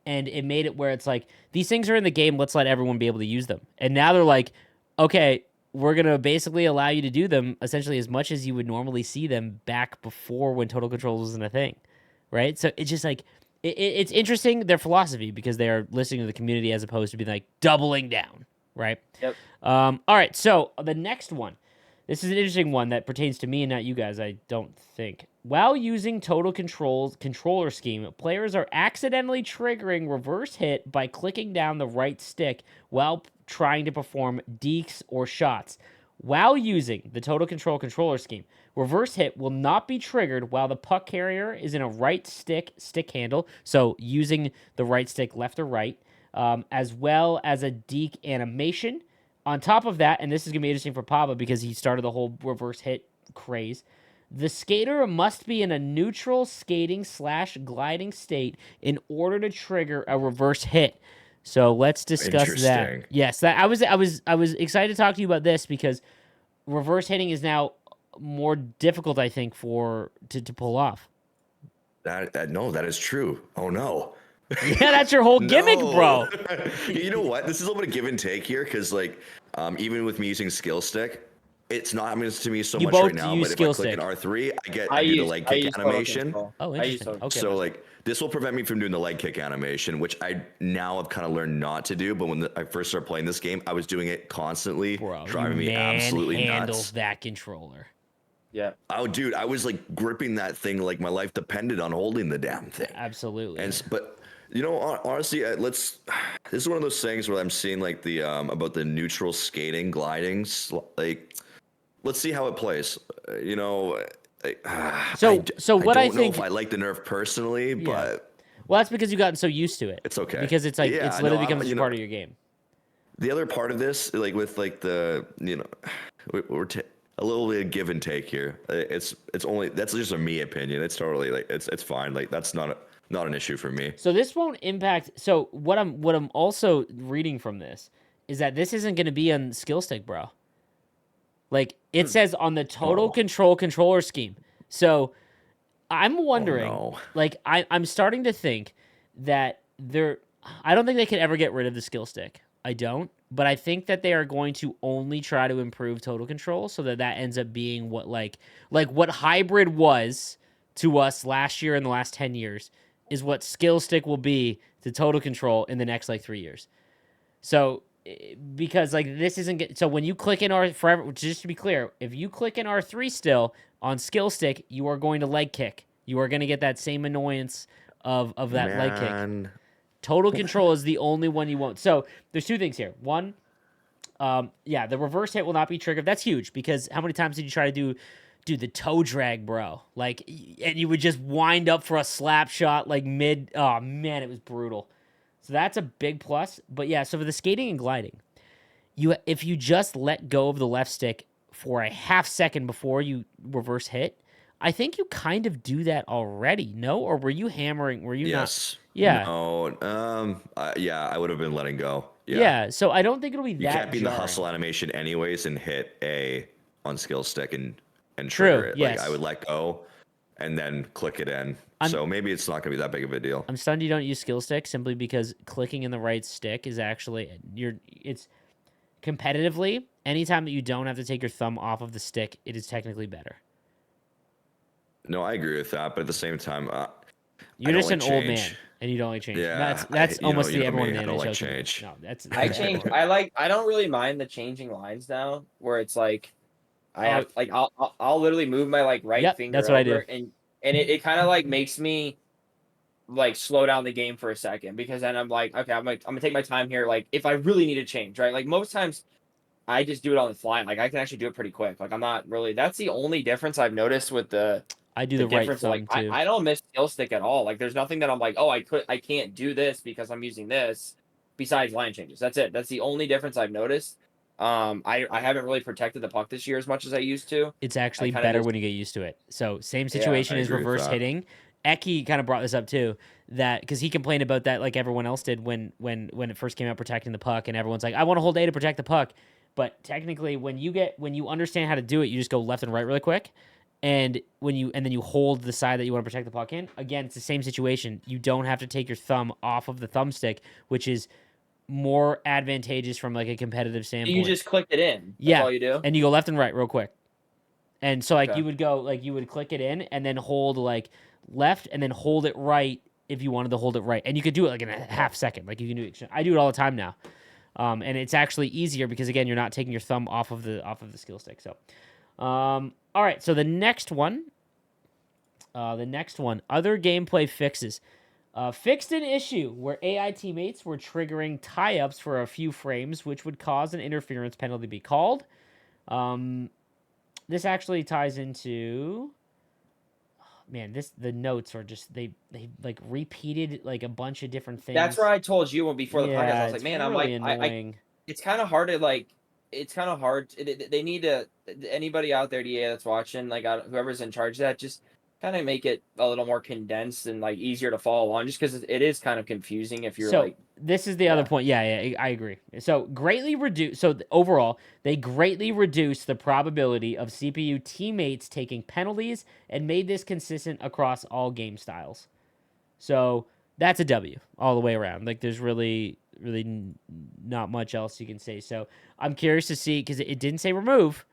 and it made it where it's like these things are in the game. Let's let everyone be able to use them. And now they're like, okay, we're going to basically allow you to do them essentially as much as you would normally see them back before when total control wasn't a thing, right? So it's just like, it's interesting, their philosophy, because they are listening to the community as opposed to being like doubling down, right? Yep. All right, so the next one. This is an interesting one that pertains to me and not you guys, I don't think. While using total controller scheme, players are accidentally triggering reverse hit by clicking down the right stick while trying to perform dekes or shots. While using the total controller scheme, reverse hit will not be triggered while the puck carrier is in a right stick handle, so using the right stick left or right, as well as a deke animation. On top of that, and this is going to be interesting for Papa because he started the whole reverse hit craze, the skater must be in a neutral skating/gliding state in order to trigger a reverse hit. So let's discuss that. Yes, I was excited to talk to you about this because reverse hitting is now more difficult, I think, to pull off. That is true. Oh no. Yeah, that's your whole gimmick, bro. You know what? This is a little bit of give and take here because, like, even with me using skill stick, it's not happening to me so much right now. But if I click an R3, I do the leg kick animation. Oh, interesting. Okay. So, like, this will prevent me from doing the leg kick animation, which I now have kind of learned not to do. But when I first started playing this game, I was doing it constantly, driving me absolutely nuts. That controller. Yeah. Oh, dude, I was like gripping that thing like my life depended on holding the damn thing. Absolutely. But honestly, this is one of those things where I'm seeing like the about the neutral skating, gliding, like let's see how it plays. So I what don't I know think if I like the nerf personally, but well, that's because you've gotten so used to it. it's okay Because it's like it's literally becomes part of your game. The other part of this, like with like the we're a little bit of give and take here. It's only that's just a me opinion. It's totally like it's fine. Like that's not an issue for me. So this won't impact. So what I'm also reading from this is that this isn't going to be on skill stick, bro. Like it says on the total controller scheme. So I'm wondering, like I'm starting to think that I don't think they could ever get rid of the skill stick. I don't, but I think that they are going to only try to improve total control so that ends up being what like what hybrid was to us last year and the last 10 years is what skill stick will be to total control in the next like 3 years. So because like this isn't so when you click in forever, just to be clear, if you click in R3 still on skill stick, you are going to leg kick. You are going to get that same annoyance of that leg kick. Total control is the only one you won't. So there's two things here. One, the reverse hit will not be triggered. That's huge because how many times did you try to do dude, the toe drag, bro. Like, and you would just wind up for a slap shot like mid. Oh man, it was brutal. So that's a big plus. But yeah, so for the skating and gliding, if you just let go of the left stick for a half second before you reverse hit, I think you kind of do that already. No, or were you hammering? Were you not? Yes. Yeah. No. Yeah, I would have been letting go. Yeah. Yeah. So I don't think it'll be You that can't be in the jarring. hustle animation anyways and hit A on skill stick and True, trigger it. yes. Like I would let go and then click it in. So maybe it's not gonna be that big of a deal. I'm stunned you don't use skill stick simply because clicking in the right stick is actually it's competitively, anytime that you don't have to take your thumb off of the stick, it is technically better. No, I agree with that, but at the same time, You're just like an old change. man and you don't like change. Yeah, That's almost you the know everyone me, I don't manage like show. change. No, that's I change. I don't really mind the changing lines now, where it's like I have like I'll literally move my like right Yep, finger that's what I do. over, and it kind of like makes me like slow down the game for a second, because then I'm like, okay, I'm gonna take my time here. Like if I really need to change, right? Like most times I just do it on the fly. Like I can actually do it pretty quick. Like I'm not really. That's the only difference I've noticed with I do the right difference. thumb Like too. I don't miss skill stick at all. Like there's nothing that I'm like, oh, I can't do this because I'm using this. Besides line changes, that's it. That's the only difference I've noticed. I haven't really protected the puck this year as much as I used to. It's actually kinda better just- when you get used to it. So same situation I as agree with reverse that. hitting. Eki kind of brought this up too, that because he complained about that like everyone else did when it first came out protecting the puck, and everyone's like, I want to hold A to protect the puck. But technically, when you understand how to do it, you just go left and right really quick, and then you hold the side that you want to protect the puck in. Again, it's the same situation. You don't have to take your thumb off of the thumbstick, which is more advantageous from like a competitive standpoint. You just clicked it in. That's Yeah, all you do. and you go left and right real quick. And so like Okay. you would go like you would click it in and then hold like left and then hold it right if you wanted to hold it right. And you could do it like in a half second. Like you can do it. I do it all the time now. And it's actually easier because again you're not taking your thumb off of the skill stick. So all right, so the next one other gameplay fixes. Fixed an issue where AI teammates were triggering tie-ups for a few frames, which would cause an interference penalty to be called. This actually ties into the notes are just they like repeated like a bunch of different things. That's where I told you when before the podcast. I was like, it's man, really I'm like, annoying. it's kind of hard to like. It's kind of hard. They need to. Anybody out there, DA that's watching, like whoever's in charge of that, just kind of make it a little more condensed and like easier to follow along. Just because it is kind of confusing if you're like. This is the other point. Yeah, I agree. So greatly reduce. So overall, they greatly reduced the probability of CPU teammates taking penalties and made this consistent across all game styles. So that's a W all the way around. Like there's really not much else you can say. So I'm curious to see because it didn't say remove.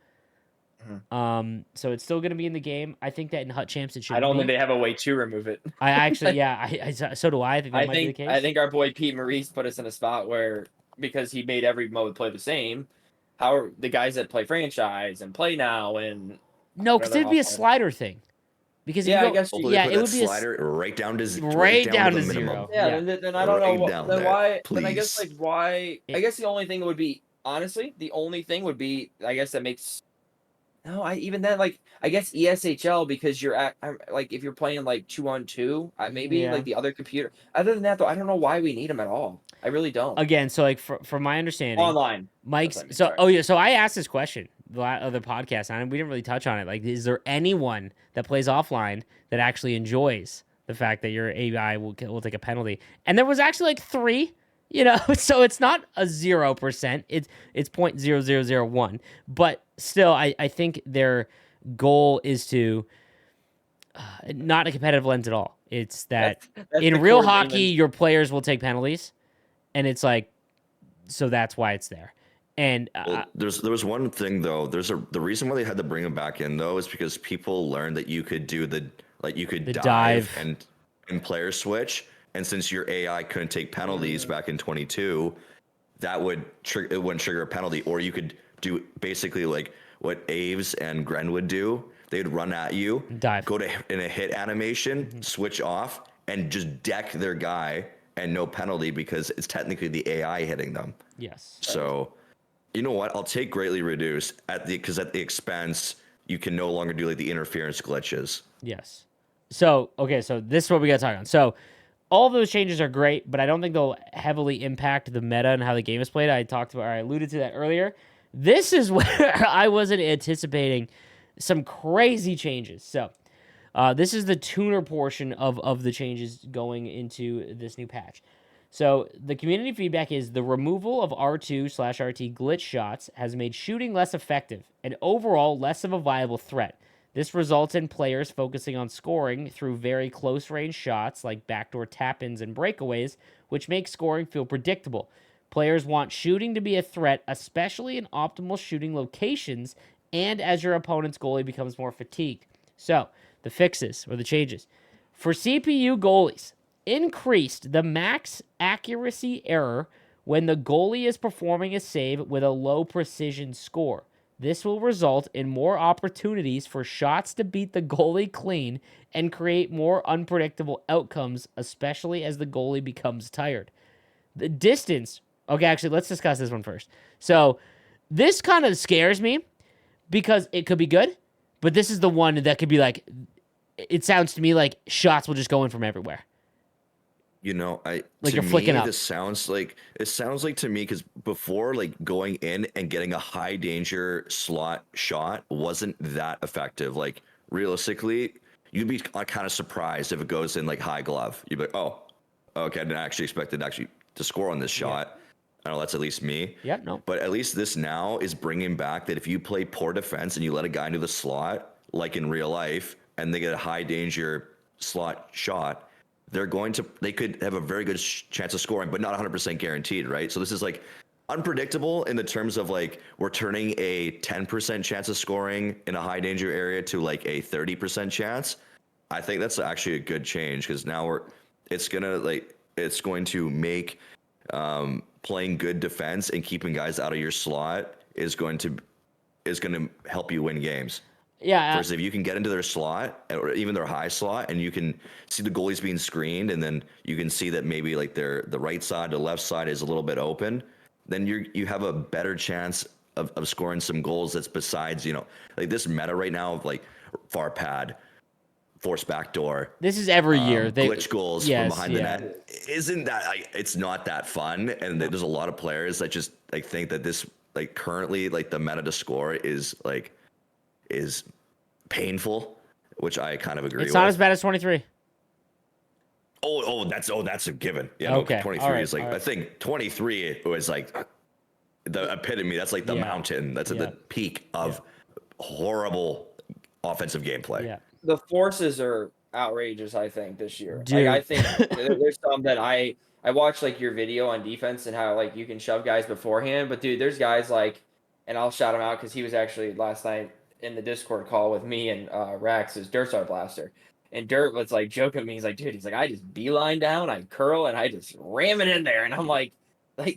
So it's still going to be in the game. I think that in Hut Champs it should. I don't be. think they have a way to remove it. I actually, so do I. I think that might be the case. I think our boy Pete Maurice put us in a spot where because he made every mode play the same. How are the guys that play franchise and play now and no, because it'd be a slider thing. Because yeah, if you I guess Hopefully yeah, they it put would that be slider right down to to the zero. minimum. Yeah, then I don't know. Right down Then there, why? Then I guess please. like why? I guess the only thing would be honestly the only thing would be I guess that makes. No, even then like I guess ESHL because you're at like if you're playing like 2-on-2 maybe like the other computer. Other than that though, I don't know why we need them at all. I really don't. Again, so like from my understanding, Online. Mike's. That's what I mean, So sorry. so I asked this question the other podcast and we didn't really touch on it. Like, is there anyone that plays offline that actually enjoys the fact that your AI will take a penalty? And there was actually like 3. You know, so it's not a 0%. It's 0.0001. But still, I think their goal is to not a competitive lens at all. It's that That's in the real core hockey, Raymond. your players will take penalties, and it's like, so that's why it's there. And Well, there was one thing though. The reason why they had to bring him back in though is because people learned that you could do the dive and player switch. And since your AI couldn't take penalties back in 22, that would it wouldn't trigger a penalty. Or you could do basically like what Aves and Gren would do. They'd run at you, dive, go to in a hit animation, switch off, and just deck their guy, and no penalty because it's technically the AI hitting them. Yes. So, you know what? I'll take greatly reduced because at the expense you can no longer do like the interference glitches. Yes. So, okay, so this is what we got to talk on. So, all of those changes are great, but I don't think they'll heavily impact the meta and how the game is played. I alluded to that earlier. This is where I wasn't anticipating some crazy changes. So, this is the tuner portion of the changes going into this new patch. So, the community feedback is the removal of R2/RT glitch shots has made shooting less effective and overall less of a viable threat. This results in players focusing on scoring through very close-range shots like backdoor tap-ins and breakaways, which make scoring feel predictable. Players want shooting to be a threat, especially in optimal shooting locations and as your opponent's goalie becomes more fatigued. So, the fixes or the changes. For CPU goalies, increased the max accuracy error when the goalie is performing a save with a low precision score. This will result in more opportunities for shots to beat the goalie clean and create more unpredictable outcomes, especially as the goalie becomes tired. The distance. Okay, actually, let's discuss this one first. So, this kind of scares me because it could be good, but this is the one that could be like, it sounds to me like shots will just go in from everywhere. You know, Like to you're flicking me, up. it sounds like to me because before like going in and getting a high danger slot shot wasn't that effective. Like realistically, you'd be kind of surprised if it goes in like high glove. You'd be like, oh, okay, I didn't actually expect it actually to score on this shot. I don't know, that's at least me. Yeah, no. But at least this now is bringing back that if you play poor defense and you let a guy into the slot, like in real life, and they get a high danger slot shot, they could have a very good chance of scoring, but not 100% guaranteed, right? So this is like unpredictable in the terms of like we're turning a 10% chance of scoring in a high danger area to like a 30% chance. I think that's actually a good change because now it's going to make playing good defense and keeping guys out of your slot is going to help you win games. Yeah. Versus if you can get into their slot or even their high slot and you can see the goalies being screened and then you can see that maybe like the right side, the left side is a little bit open, then you have a better chance of scoring some goals that's besides, like this meta right now of like far pad, force backdoor. This is every year. Glitch goals from behind the yeah. net. Isn't that it's not that fun? And there's a lot of players that just like think that this like currently like the meta to score is painful, which I kind of agree with. It's not as bad as 23. That's a given. Yeah, Okay. No, 23 is like I think 23 was like the epitome. That's like the mountain. That's at the peak of horrible offensive gameplay. Yeah. The forces are outrageous, I think, this year. Dude. Like I think there's some that I watched like your video on defense and how like you can shove guys beforehand, but dude, there's guys like, and I'll shout him out because he was actually last night in the Discord call with me and Rexx, is Dirt's our blaster. And Dirt was like joking with me. He's like, dude, I just beeline down, I curl, and I just ram it in there. And I'm like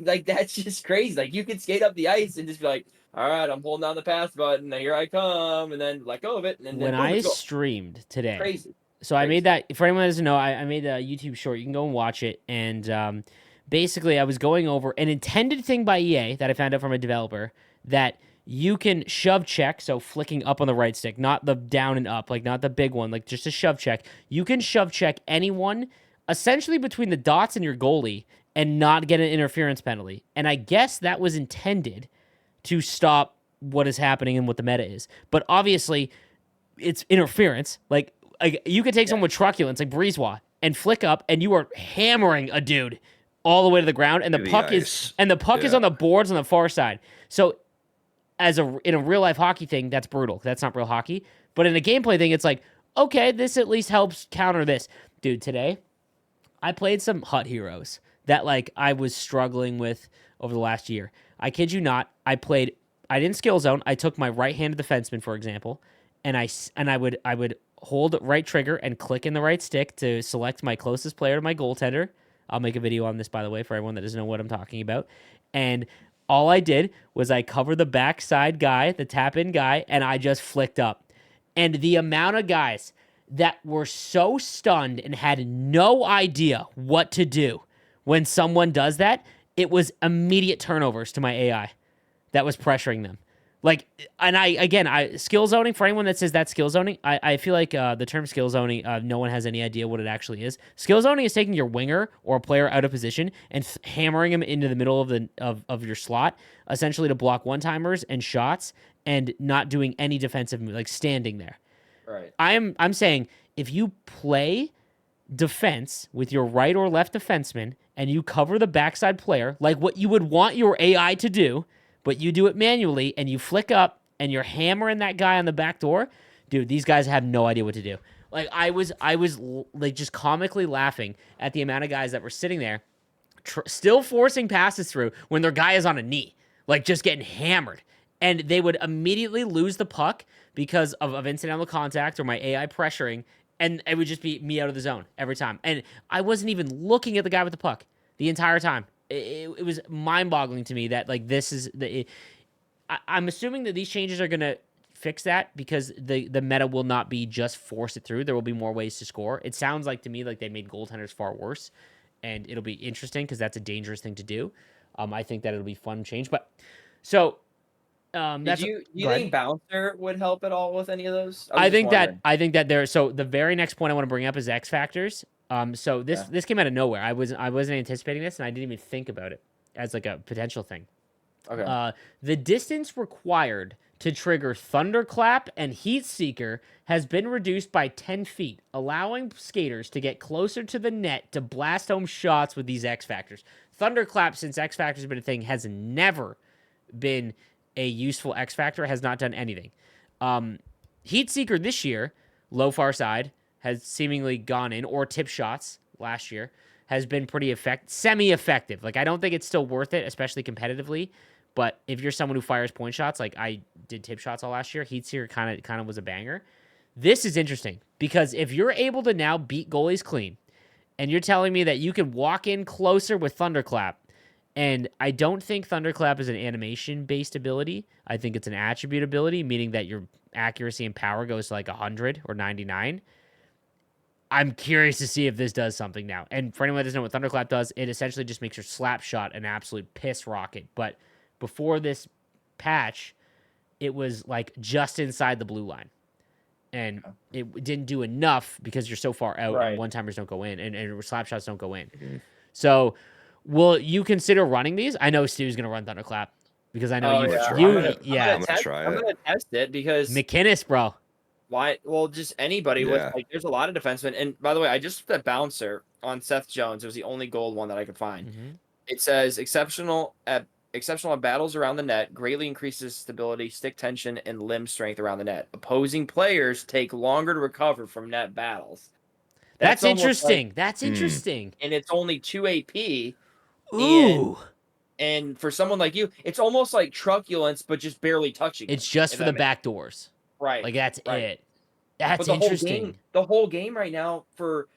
that's just crazy. Like you could skate up the ice and just be like, all right, I'm holding down the pass button, and here I come, and then let go of it. And then When I streamed today, crazy. So I made that, for anyone that doesn't know, I made a YouTube short. You can go and watch it. And basically, I was going over an intended thing by EA that I found out from a developer that you can shove check, so flicking up on the right stick, not the down and up, like not the big one, like just a shove check. You can shove check anyone essentially between the dots and your goalie and not get an interference penalty. And I guess that was intended to stop what is happening and what the meta is. But obviously, it's interference. Like you could take someone with truculence, like Breezewa, and flick up, and you are hammering a dude all the way to the ground, and the puck is on the boards on the far side. So in a real life hockey thing, that's brutal. That's not real hockey. But in a gameplay thing, it's like, okay, this at least helps counter this. Dude, today I played some Hut Heroes that like I was struggling with over the last year. I kid you not. I didn't skill zone. I took my right-handed defenseman, for example, and I would hold right trigger and click in the right stick to select my closest player to my goaltender. I'll make a video on this, by the way, for everyone that doesn't know what I'm talking about. And all I did was I covered the backside guy, the tap-in guy, and I just flicked up. And the amount of guys that were so stunned and had no idea what to do when someone does that, it was immediate turnovers to my AI that was pressuring them. Like, and I skill zoning, for anyone that says that's skill zoning, I feel like the term skill zoning, no one has any idea what it actually is. Skill zoning is taking your winger or a player out of position and hammering him into the middle of your slot, essentially to block one-timers and shots and not doing any defensive, like standing there. Right. I'm saying if you play defense with your right or left defenseman and you cover the backside player, like what you would want your AI to do, but you do it manually and you flick up and you're hammering that guy on the back door, dude, these guys have no idea what to do. Like I was like just comically laughing at the amount of guys that were sitting there still forcing passes through when their guy is on a knee, like just getting hammered. And they would immediately lose the puck because of incidental contact or my AI pressuring, and it would just be me out of the zone every time. And I wasn't even looking at the guy with the puck the entire time. It was mind-boggling to me that like this is I'm assuming that these changes are gonna fix that because the meta will not be just force it through. There will be more ways to score. It sounds like to me like they made goaltenders far worse, and it'll be interesting because that's a dangerous thing to do. I think that it'll be fun change, but so. Do you think bouncer would help at all with any of those? I think that there. So the very next point I want to bring up is X factors. So this came out of nowhere. I wasn't anticipating this, and I didn't even think about it as like a potential thing. Okay. The distance required to trigger Thunderclap and Heat Seeker has been reduced by 10 feet, allowing skaters to get closer to the net to blast home shots with these X factors. Thunderclap, since X factors have been a thing, has never been a useful X factor, has not done anything. Heat Seeker this year, low far side, has seemingly gone in, or tip shots last year, has been pretty semi-effective. Like, I don't think it's still worth it, especially competitively, but if you're someone who fires point shots, like I did tip shots all last year, Heat Seeker kind of was a banger. This is interesting, because if you're able to now beat goalies clean, and you're telling me that you can walk in closer with Thunderclap, and I don't think Thunderclap is an animation-based ability. I think it's an attribute ability, meaning that your accuracy and power goes to like 100 or 99. I'm curious to see if this does something now. And for anyone that doesn't know what Thunderclap does, it essentially just makes your slap shot an absolute piss rocket. But before this patch, it was like just inside the blue line. And it didn't do enough because you're so far out and one-timers don't go in and slap shots don't go in. Mm-hmm. So... will you consider running these? I know Stu's going to run Thunderclap because I know I'm gonna try it. I'm going to test it because McInnes, bro. Why? Well, just anybody with like. There's a lot of defensemen, and by the way, I just put a bouncer on Seth Jones. It was the only gold one that I could find. Mm-hmm. It says exceptional at battles around the net, greatly increases stability, stick tension, and limb strength around the net. Opposing players take longer to recover from net battles. That's interesting. That's interesting. And it's only 2 AP. Ooh. And for someone like you, it's almost like truculence, but just barely touching. It's just for the back doors. Right. Like that's it. That's interesting. The whole game right now for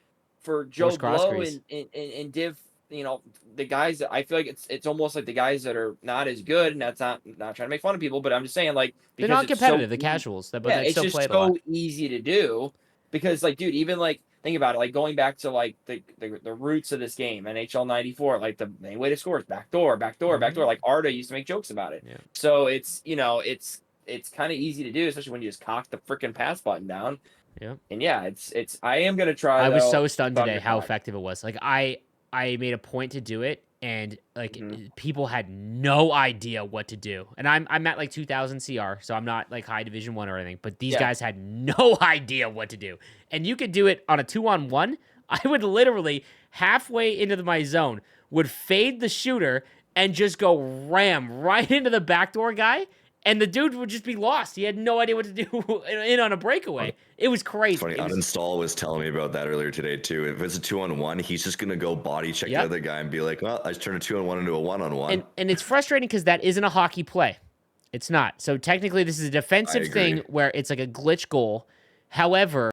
Joe Blow and Div, you know, the guys that I feel like it's almost like the guys that are not as good, and that's not trying to make fun of people, but I'm just saying like they're not competitive, the casuals, but they still play it a lot. It's just so easy to do because like, dude, even like think about it, like going back to like the roots of this game, NHL '94, like the main way to score is backdoor. Like Arda used to make jokes about it. Yeah. So it's it's kind of easy to do, especially when you just cock the freaking pass button down. Yeah. And yeah, it's I am gonna try. I was so stunned today how effective it was. Like I made a point to do it, and like people had no idea what to do. And I'm at like 2000 CR, so I'm not like high Division 1 or anything, but these guys had no idea what to do. And you could do it on a 2-on-1. I would literally halfway into my zone would fade the shooter and just go ram right into the backdoor guy, and the dude would just be lost. He had no idea what to do in on a breakaway. It was crazy. It's funny, Uninstall was telling me about that earlier today too. If it's a 2-on-1, he's just gonna go body check the other guy and be like, "Well, I just turned a 2-on-1 into a 1-on-1." And it's frustrating because that isn't a hockey play. It's not. So technically, this is a defensive thing where it's like a glitch goal. However,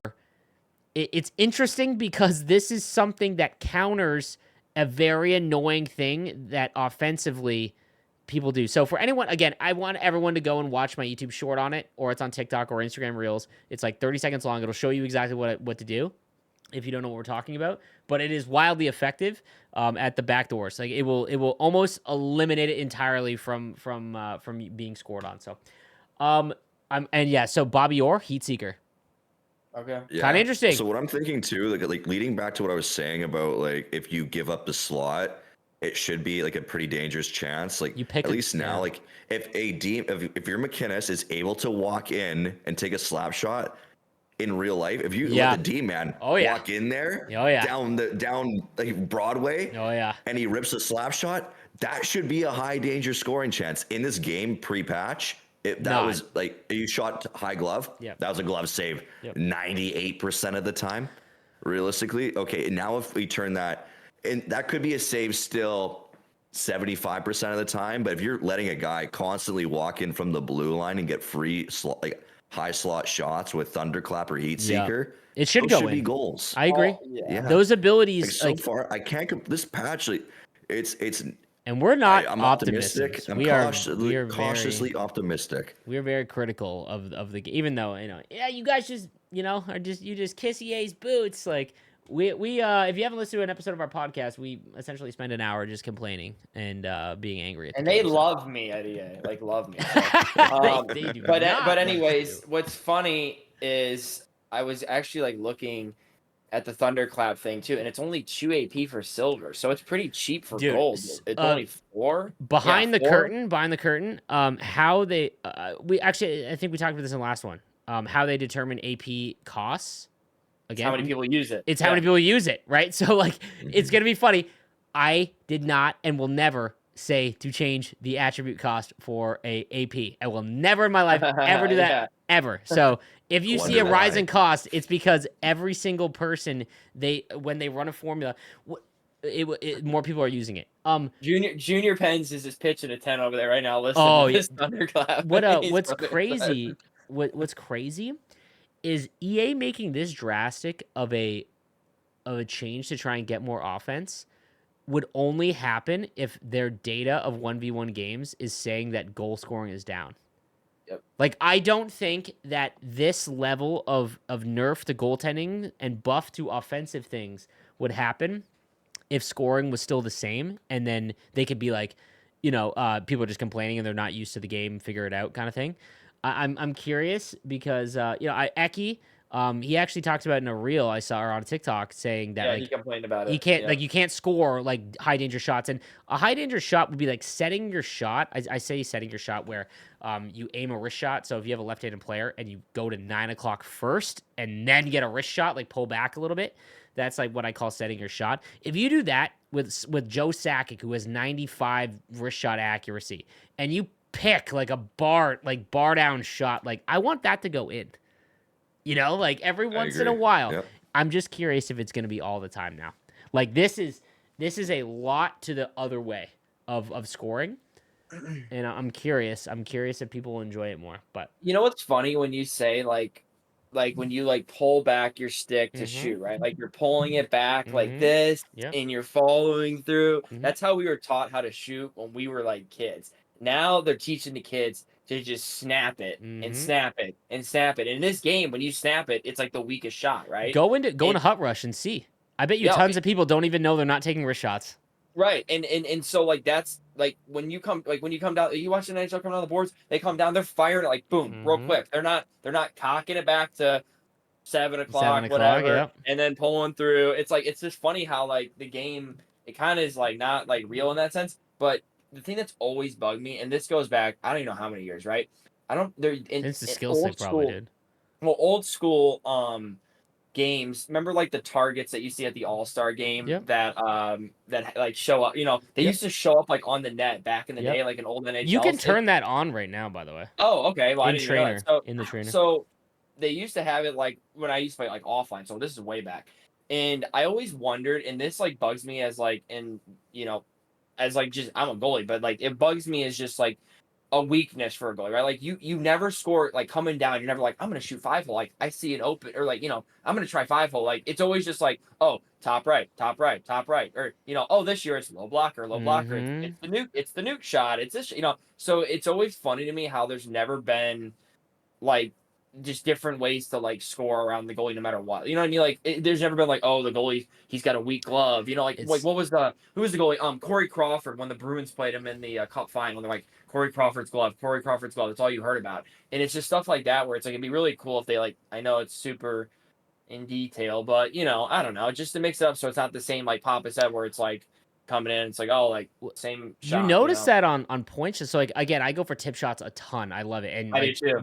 it's interesting because this is something that counters a very annoying thing that offensively people do. So for anyone, again, I want everyone to go and watch my YouTube short on it, or it's on TikTok or Instagram Reels. It's like 30 seconds long. It'll show you exactly what to do if you don't know what we're talking about. But it is wildly effective at the back doors. Like it will almost eliminate it entirely from being scored on. So So Bobby Orr, Heat Seeker. Okay. Kind of interesting. So what I'm thinking too, like leading back to what I was saying about like if you give up the slot, it should be like a pretty dangerous chance. Like You pick at least now, yeah. like if your McInnes is able to walk in and take a slap shot in real life, if you let the D man walk in there down like Broadway, and he rips a slap shot, that should be a high danger scoring chance in this game pre-patch. That was like you shot high glove. Yep. That was a glove save 98% of the time, realistically. Okay, now if we turn that, and that could be a save still 75% of the time, but if you're letting a guy constantly walk in from the blue line and get free like high slot shots with Thunderclap or Heat Seeker, it should be goals. I agree. Yeah. Those abilities, so far, I can't. This patch, like, it's. And we're not I'm optimistic. I'm cautiously optimistic. We are very critical of the game, even though you guys just you just kiss EA's boots. Like we if you haven't listened to an episode of our podcast, we essentially spend an hour just complaining and being angry at. And they love me at EA, like love me. So, they do but anyways, what's funny is I was actually like looking at the Thunderclap thing too, and it's only 2 AP for silver, so it's pretty cheap for gold. It's only 4. Behind the curtain, how they we actually I think we talked about this in the last one. How they determine AP costs. Again, how many people use it. It's how many people use it, right? So like it's gonna be funny. I did not and will never say to change the attribute cost for a AP. I will never in my life ever do that ever. So if you see a rise in cost, it's because every single person when they run a formula, more people are using it. Junior Pens is just pitching a 10 over there right now. Listen to this Thunderclap. What's crazy? What's crazy is EA making this drastic of a change to try and get more offense would only happen if their data of 1v1 games is saying that goal scoring is down. Yep. Like, I don't think that this level of nerf to goaltending and buff to offensive things would happen if scoring was still the same, and then they could be like, people are just complaining and they're not used to the game, figure it out kind of thing. I'm curious because, Eki, he actually talked about it in a reel I saw on TikTok saying that he complained about it. He can't you can't score like high danger shots, and a high danger shot would be like setting your shot. I say setting your shot where you aim a wrist shot. So if you have a left-handed player and you go to 9 o'clock first and then get a wrist shot, like pull back a little bit, that's like what I call setting your shot. If you do that with Joe Sakic, who has 95 wrist shot accuracy, and you pick like a bar down shot, like I want that to go in. Like every once in a while. Yep. I'm just curious if it's going to be all the time now. Like this is a lot to the other way of scoring, and I'm curious. I'm curious if people will enjoy it more. But you know what's funny when you say like when you like pull back your stick to shoot, right? Like you're pulling it back like this, and you're following through. That's how we were taught how to shoot when we were like kids. Now they're teaching the kids to just snap it and snap it and snap it. And in this game, when you snap it, it's like the weakest shot, right? Go into Hut Rush and see. I bet you tons of people don't even know they're not taking wrist shots. Right. And so like that's like when you come down, you watch the NHL come down the boards, they come down, they're firing it like boom, real quick. They're not cocking it back to 7 o'clock, whatever, and then pulling through. It's like it's just funny how like the game, it kind of is like not like real in that sense, but the thing that's always bugged me, and this goes back, I don't even know how many years, right? It's the skill set probably did. Well, old school games, remember like the targets that you see at the All-Star game that like show up, they used to show up like on the net back in the day, like an old NHL. You can turn that on right now, by the way. Oh, okay. Well, in the trainer. So they used to have it like when I used to play like offline. So this is way back. And I always wondered, and this like bugs me as like as like just I'm a goalie, but like it bugs me as just like a weakness for a goalie, right? Like you never score like coming down, you're never like I'm gonna shoot 5-hole, like I see an open, or like I'm gonna try 5-hole. Like it's always just like, oh, top right, or oh, this year it's low blocker. It's the nuke shot, it's this, so it's always funny to me how there's never been like just different ways to like score around the goalie no matter what. You know what I mean? Like there's never been like, oh, the goalie, he's got a weak glove. Who was the goalie? Corey Crawford, when the Bruins played him in the Cup final. They're like, Corey Crawford's glove, Corey Crawford's glove. That's all you heard about. And it's just stuff like that where it's like it'd be really cool if they like. I know it's super in detail, but you know, I don't know, just to mix it up so it's not the same like Papa said where it's like coming in, it's like oh like same shot. You notice that on points. So like again, I go for tip shots a ton. I love it, and I do like, too.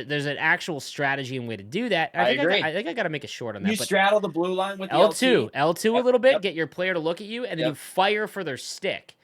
there's an actual strategy and way to do that. I agree. I think I got to make a short on that. You but straddle the blue line with the L2 LT. a Yep, little bit. yep. Get your player to look at you, and then Yep. you fire for their stick,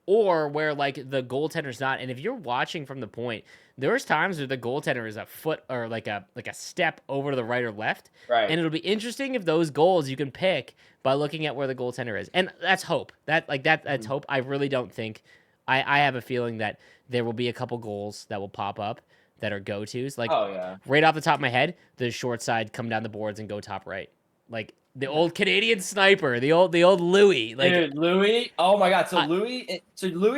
or where like the goaltender's not. And if you're watching from the point, there's times where the goaltender is a foot or like a step over to the right or left. Right. And it'll be interesting if those goals you can pick by looking at where the goaltender is. And that's hope. That's hope. I really don't think I have a feeling that there will be a couple goals that will pop up that are go-tos. Like Oh yeah. right off the top of my head, the short side come down the boards and go top right. Like the old Canadian sniper, the old Louis. Like Dude, Louis. Oh my God. So Louis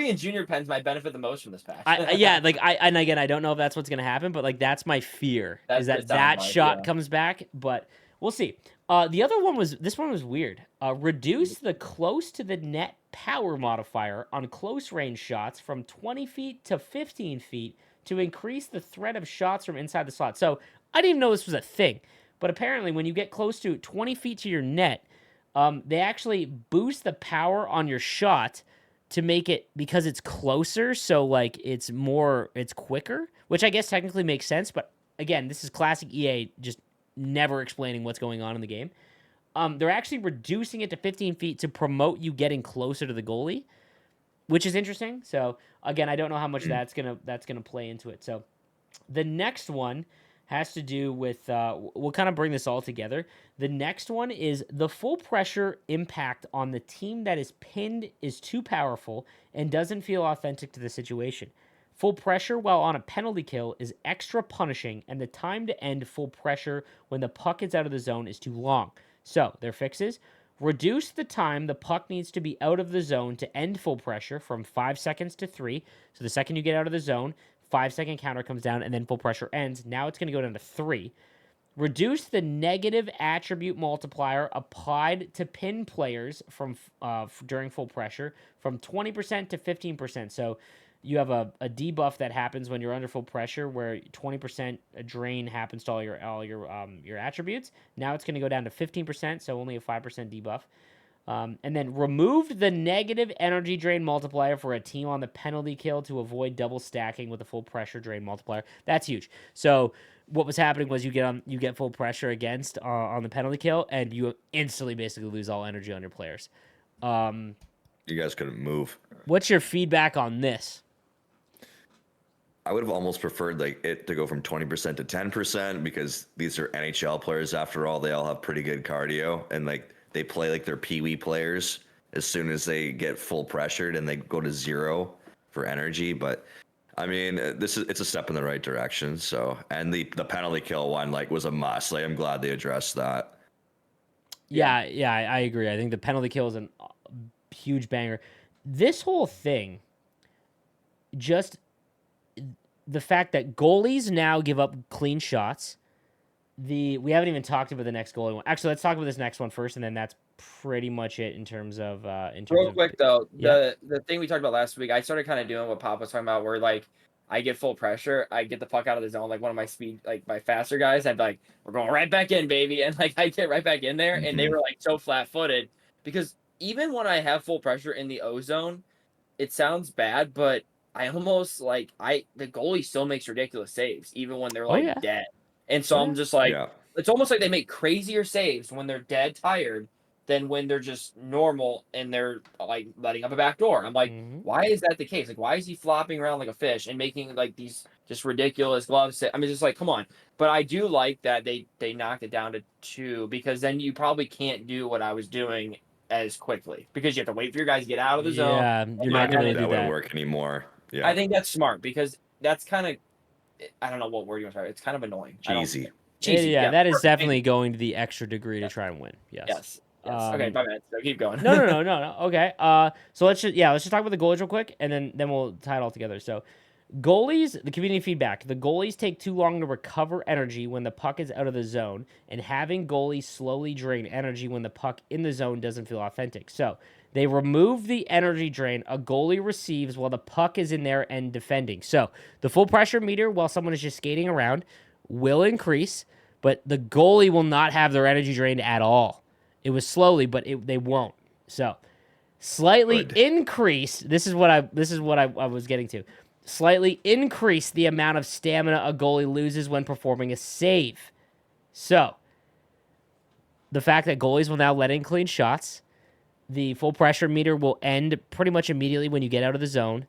and Junior Pens might benefit the most from this patch. and again, I don't know if that's what's gonna happen, but like that's my fear is That's that what it sounds like, shot yeah. comes back, but we'll see. The other one was weird. Reduce the close to the net power modifier on close range shots from 20 feet to 15 feet to increase the threat of shots from inside the slot. So I didn't even know this was a thing, but apparently when you get close to 20 feet to your net, they actually boost the power on your shot to make it because it's closer. So like it's quicker, which I guess technically makes sense. But again, this is classic EA just never explaining what's going on in the game. They're actually reducing it to 15 feet to promote you getting closer to the goalie, which is interesting. So again, I don't know how much that's gonna play into it. So the next one has to do with we'll kind of bring this all together. The next one is the full pressure impact on the team that is pinned is too powerful and doesn't feel authentic to the situation. Full pressure while on a penalty kill is extra punishing, and the time to end full pressure when the puck is out of the zone is too long. So, their fixes: reduce the time the puck needs to be out of the zone to end full pressure from 5 seconds to 3. So, the second you get out of the zone, 5-second counter comes down, and then full pressure ends. Now it's going to go down to 3. Reduce the negative attribute multiplier applied to pin players from during full pressure from 20% to 15%. So, you have a debuff that happens when you're under full pressure, where 20% drain happens to all your attributes. Now it's going to go down to 15%, so only a 5% debuff. And then remove the negative energy drain multiplier for a team on the penalty kill to avoid double stacking with a full pressure drain multiplier. That's huge. So what was happening was you get full pressure against on the penalty kill, and you instantly basically lose all energy on your players. You guys couldn't move. What's your feedback on this? I would have almost preferred like it to go from 20% to 10% because these are NHL players after all. They all have pretty good cardio and like they play like they're peewee players as soon as they get full pressured and they go to 0 for energy. But I mean, it's a step in the right direction. So, and the penalty kill one like was a must. Like I'm glad they addressed that. Yeah, I agree. I think the penalty kill is a huge banger. This whole thing, just the fact that goalies now give up clean shots. We haven't even talked about the next goalie one. Actually, let's talk about this next one first, and then that's pretty much it in terms of. Real quick though, yeah. the thing we talked about last week, I started kind of doing what Pop was talking about, where like I get full pressure, I get the puck out of the zone, like one of my my faster guys, I'd be like, we're going right back in, baby, and like I get right back in there, and they were like so flat-footed because even when I have full pressure in the O zone, it sounds bad, but I almost like the goalie still makes ridiculous saves even when they're like dead. And so I'm just like it's almost like they make crazier saves when they're dead tired than when they're just normal and they're like letting up a back door. I'm like, why is that the case? Like why is he flopping around like a fish and making like these just ridiculous gloves? I mean, just like come on. But I do like that they knocked it down to 2 because then you probably can't do what I was doing as quickly because you have to wait for your guys to get out of the zone. Yeah, you're not going to do that. That wouldn't work anymore. Yeah. I think that's smart because that's kind of, I don't know what word you want to try. It's kind of annoying. Cheesy. Yeah, that is definitely going to the extra degree to try and win. Yes. Okay, my bad. So keep going. No. Okay. So let's just talk about the goalies real quick, and then we'll tie it all together. So, goalies, the community feedback: the goalies take too long to recover energy when the puck is out of the zone, and having goalies slowly drain energy when the puck in the zone doesn't feel authentic. So, They remove the energy drain a goalie receives while the puck is in their end defending. So the full pressure meter while someone is just skating around will increase, but the goalie will not have their energy drained at all. It was slowly, but they won't. So slightly increase. This is what I was getting to. Slightly increase the amount of stamina a goalie loses when performing a save. So the fact that goalies will now let in clean shots. The full pressure meter will end pretty much immediately when you get out of the zone.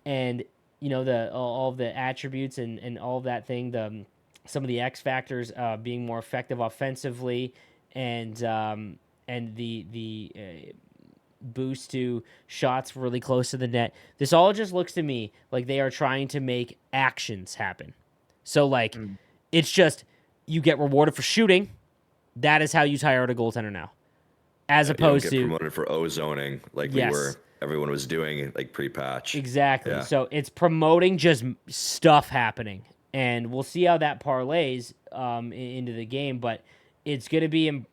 And, you know, all of the attributes and all of that thing, some of the X factors being more effective offensively and the boost to shots really close to the net. This all just looks to me like they are trying to make actions happen. So, like, it's just you get rewarded for shooting. That is how you tire out a goaltender now. As opposed you don't get promoted for O-zoning like everyone was doing like pre-patch. Exactly. Yeah. So it's promoting just stuff happening, and we'll see how that parlays into the game. But it's going to be.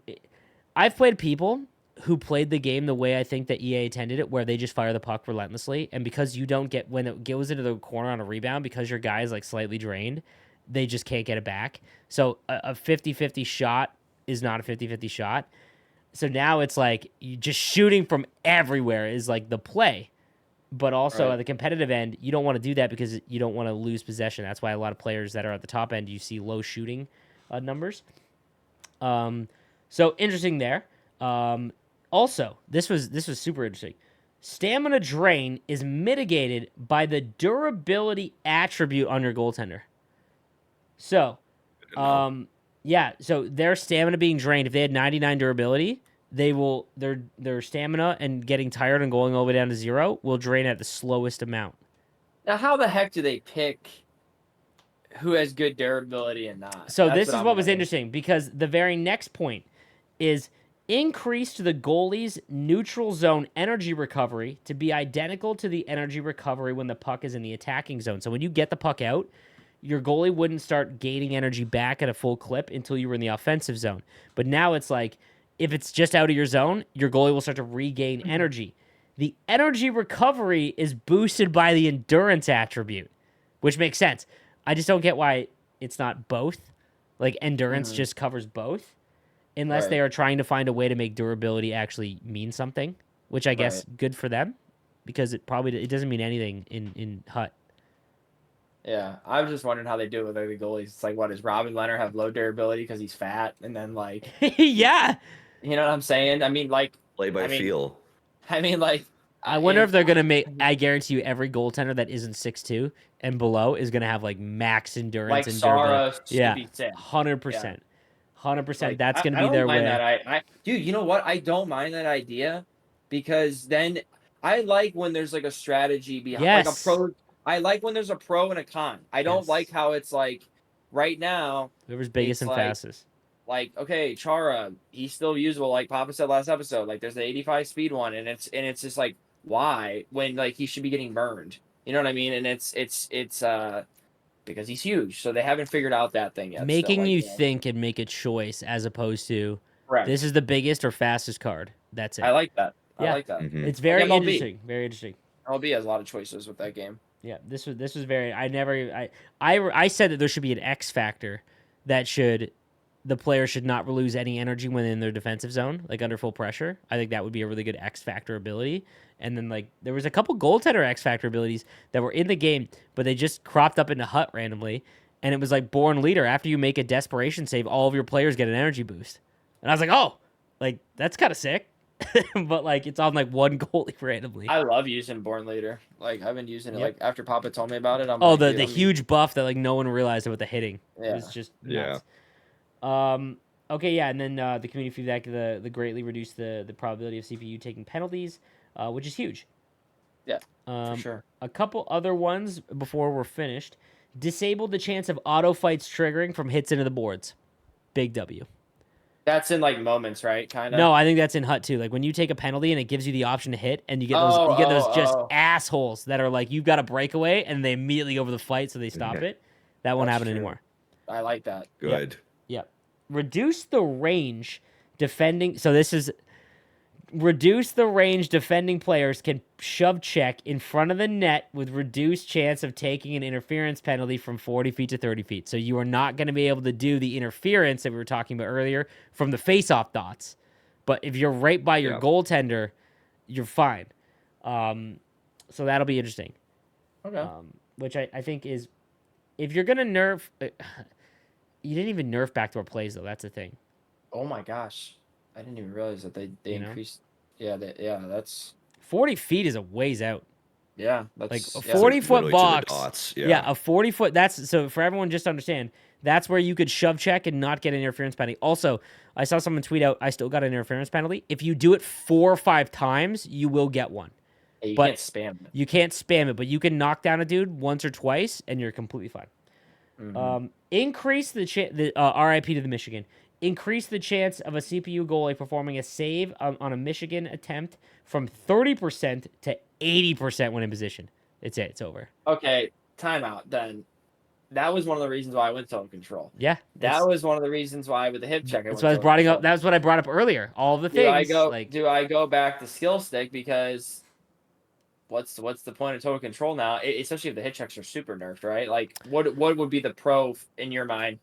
I've played people who played the game the way I think that EA intended it, where they just fire the puck relentlessly, and because you don't get when it goes into the corner on a rebound, because your guy is like slightly drained, they just can't get it back. So a 50-50 shot is not a 50-50 shot. So now it's like you just shooting from everywhere is like the play. But also at the competitive end, you don't want to do that because you don't want to lose possession. That's why a lot of players that are at the top end, you see low shooting numbers. So interesting there. Also, this was super interesting. Stamina drain is mitigated by the durability attribute on your goaltender. So, yeah, so their stamina being drained, if they had 99 durability, they will their stamina and getting tired and going all the way down to 0 will drain at the slowest amount. Now, how the heck do they pick who has good durability and not? So this is what was interesting, because the very next point is increase to the goalie's neutral zone energy recovery to be identical to the energy recovery when the puck is in the attacking zone. So when you get the puck out, your goalie wouldn't start gaining energy back at a full clip until you were in the offensive zone. But now it's like, if it's just out of your zone, your goalie will start to regain energy. The energy recovery is boosted by the endurance attribute, which makes sense. I just don't get why it's not both. Like, endurance just covers both, unless they are trying to find a way to make durability actually mean something, which I guess good for them, because it doesn't mean anything in HUT. Yeah, I was just wondering how they do it with the goalies. It's like, what, does Robin Leonard have low durability because he's fat? And then, like... Yeah! You know what I'm saying? I mean, like... Play by feel. I mean, like... I wonder if they're going to make... I guarantee you every goaltender that isn't 6'2" and below is going to have, like, max endurance and durability. Yeah, 100%. 100%. Like, that's going to be their way. That. Dude, you know what? I don't mind that idea, because then I like when there's, like, a strategy behind... Yes. Like a pro... I like when there's a pro and a con. I don't like how it's like right now. Whoever's biggest and fastest. Like, okay, Chara, he's still usable. Like Papa said last episode, like there's the 85 speed one, and it's just like, why, when like he should be getting burned? You know what I mean? And it's because he's huge. So they haven't figured out that thing yet. Making you think and make a choice as opposed to this is the biggest or fastest card. That's it. I like that. I like that. Mm-hmm. It's very interesting. Very interesting. MLB has a lot of choices with that game. Yeah, this was very. I said that there should be an X factor that the player should not lose any energy when in their defensive zone, like under full pressure. I think that would be a really good X factor ability. And then like there was a couple goaltender X factor abilities that were in the game, but they just cropped up into HUT randomly, and it was like born leader. After you make a desperation save, all of your players get an energy boost. And I was like, oh, like that's kind of sick. But like it's on like one goalie randomly. I love using Born Leader. Like I've been using it. Like after Papa told me about it, I'm the huge buff that like no one realized about the hitting. Yeah. It was just nuts. Okay, yeah, and then the community feedback, the greatly reduced the probability of CPU taking penalties, which is huge. Yeah, for sure. A couple other ones before we're finished. Disabled the chance of auto fights triggering from hits into the boards. Big W. That's in like moments, right? Kind of. No, I think that's in HUT too. Like when you take a penalty and it gives you the option to hit, and you get those assholes that are like, you've got a breakaway, and they immediately go over the fight, so they stop it. That won't happen anymore. I like that. Good. Yep. Reduce the range defending. So this is reduce the range defending players can shove check in front of the net with reduced chance of taking an interference penalty from 40 feet to 30 feet. So you are not going to be able to do the interference that we were talking about earlier from the face-off dots. But if you're right by your goaltender, you're fine. So that'll be interesting. Okay. Which I think is, if you're going to nerf, you didn't even nerf backdoor plays, though. That's the thing. Oh my gosh, I didn't even realize that they You know? increased. Yeah, that's 40 feet is a ways out. yeah, Like that's a yeah. 40-foot literally to the box. dots, Yeah, a 40-foot. That's so for everyone just to understand. That's where you could shove check and not get an interference penalty. Also, I saw someone tweet out, I still got an interference penalty. If you do it 4 or 5 times, you will get one. You but can't spam it. You can't spam it, but you can knock down a dude once or twice, and you're completely fine. Mm-hmm. Increase the RIP to the Michigan. Increase the chance of a CPU goalie performing a save on a Michigan attempt from 30% to 80% when in position. It's it. It's over. Okay, timeout. Then that was one of the reasons why I went total control. Yeah, That was one of the reasons why with the hip check. That's what I was brought up. That's what I brought up earlier. All the things. Do I go back to skill stick because what's the point of total control now? Especially if the hit checks are super nerfed, right? Like what would be the pro in your mind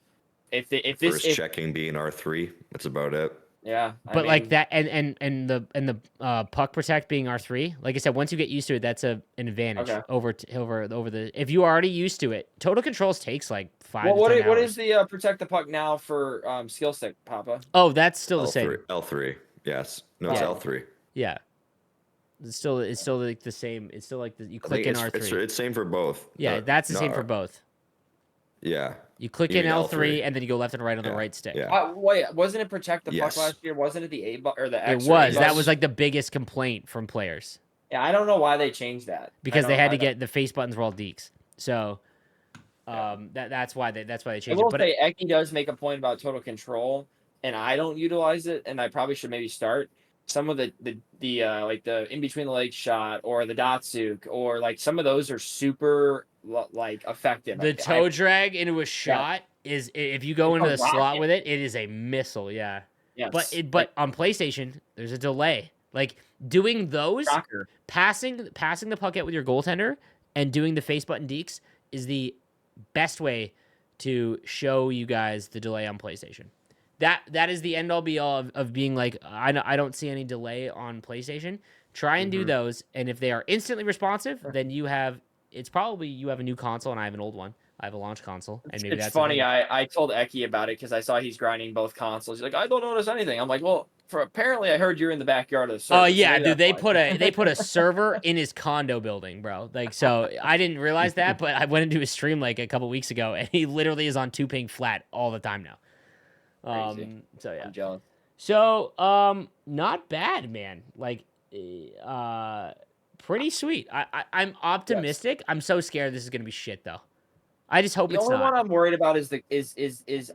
if this checking being R3? That's about it. Yeah, but like that and the puck protect being R3. Like I said, once you get used to it, that's an advantage over the. If you are already used to it, total controls takes like 5. Well, what is the protect the puck now for skill stick, Papa? Oh, that's still the same. L3. Yes. No, it's L3. Yeah. It's still like the same. It's still like you click in R3. It's same for both. Yeah, that's the same for both. Yeah. You click in L3 and then you go left and right on the right stick. Yeah. Wait, wasn't it protect the puck last year? Wasn't it the A or the X? It was. That was like the biggest complaint from players. Yeah, I don't know why they changed that. Because they had to get the face buttons were all deeks. So that's why they changed it. I will say Eki does make a point about total control, and I don't utilize it, and I probably should maybe start. Some of the like the in between the legs shot or the Datsuk or like some of those are super like effective. The toe drag into a shot is, if you go into the slot with it, it is a missile. Yeah. Yes. But on PlayStation, there's a delay. Like doing those, passing the puck out with your goaltender and doing the face button deeks is the best way to show you guys the delay on PlayStation. That is the end all be all of being like, I don't see any delay on PlayStation. Try and do those, and if they are instantly responsive, then you have a new console and I have an old one. I have a launch console, and maybe it's funny. I told Eki about it because I saw he's grinding both consoles. He's like, I don't notice anything. I'm like, well, apparently I heard you're in the backyard of the server. Oh yeah, dude, they put a server in his condo building, bro. Like, so I didn't realize that, but I went into his stream like a couple weeks ago, and he literally is on 2-ping flat all the time now. Crazy. So yeah, I'm jealous. So not bad, man. Like pretty sweet. I'm optimistic. Yes. I'm so scared this is gonna be shit though. I just hope it's not. The only one I'm worried about is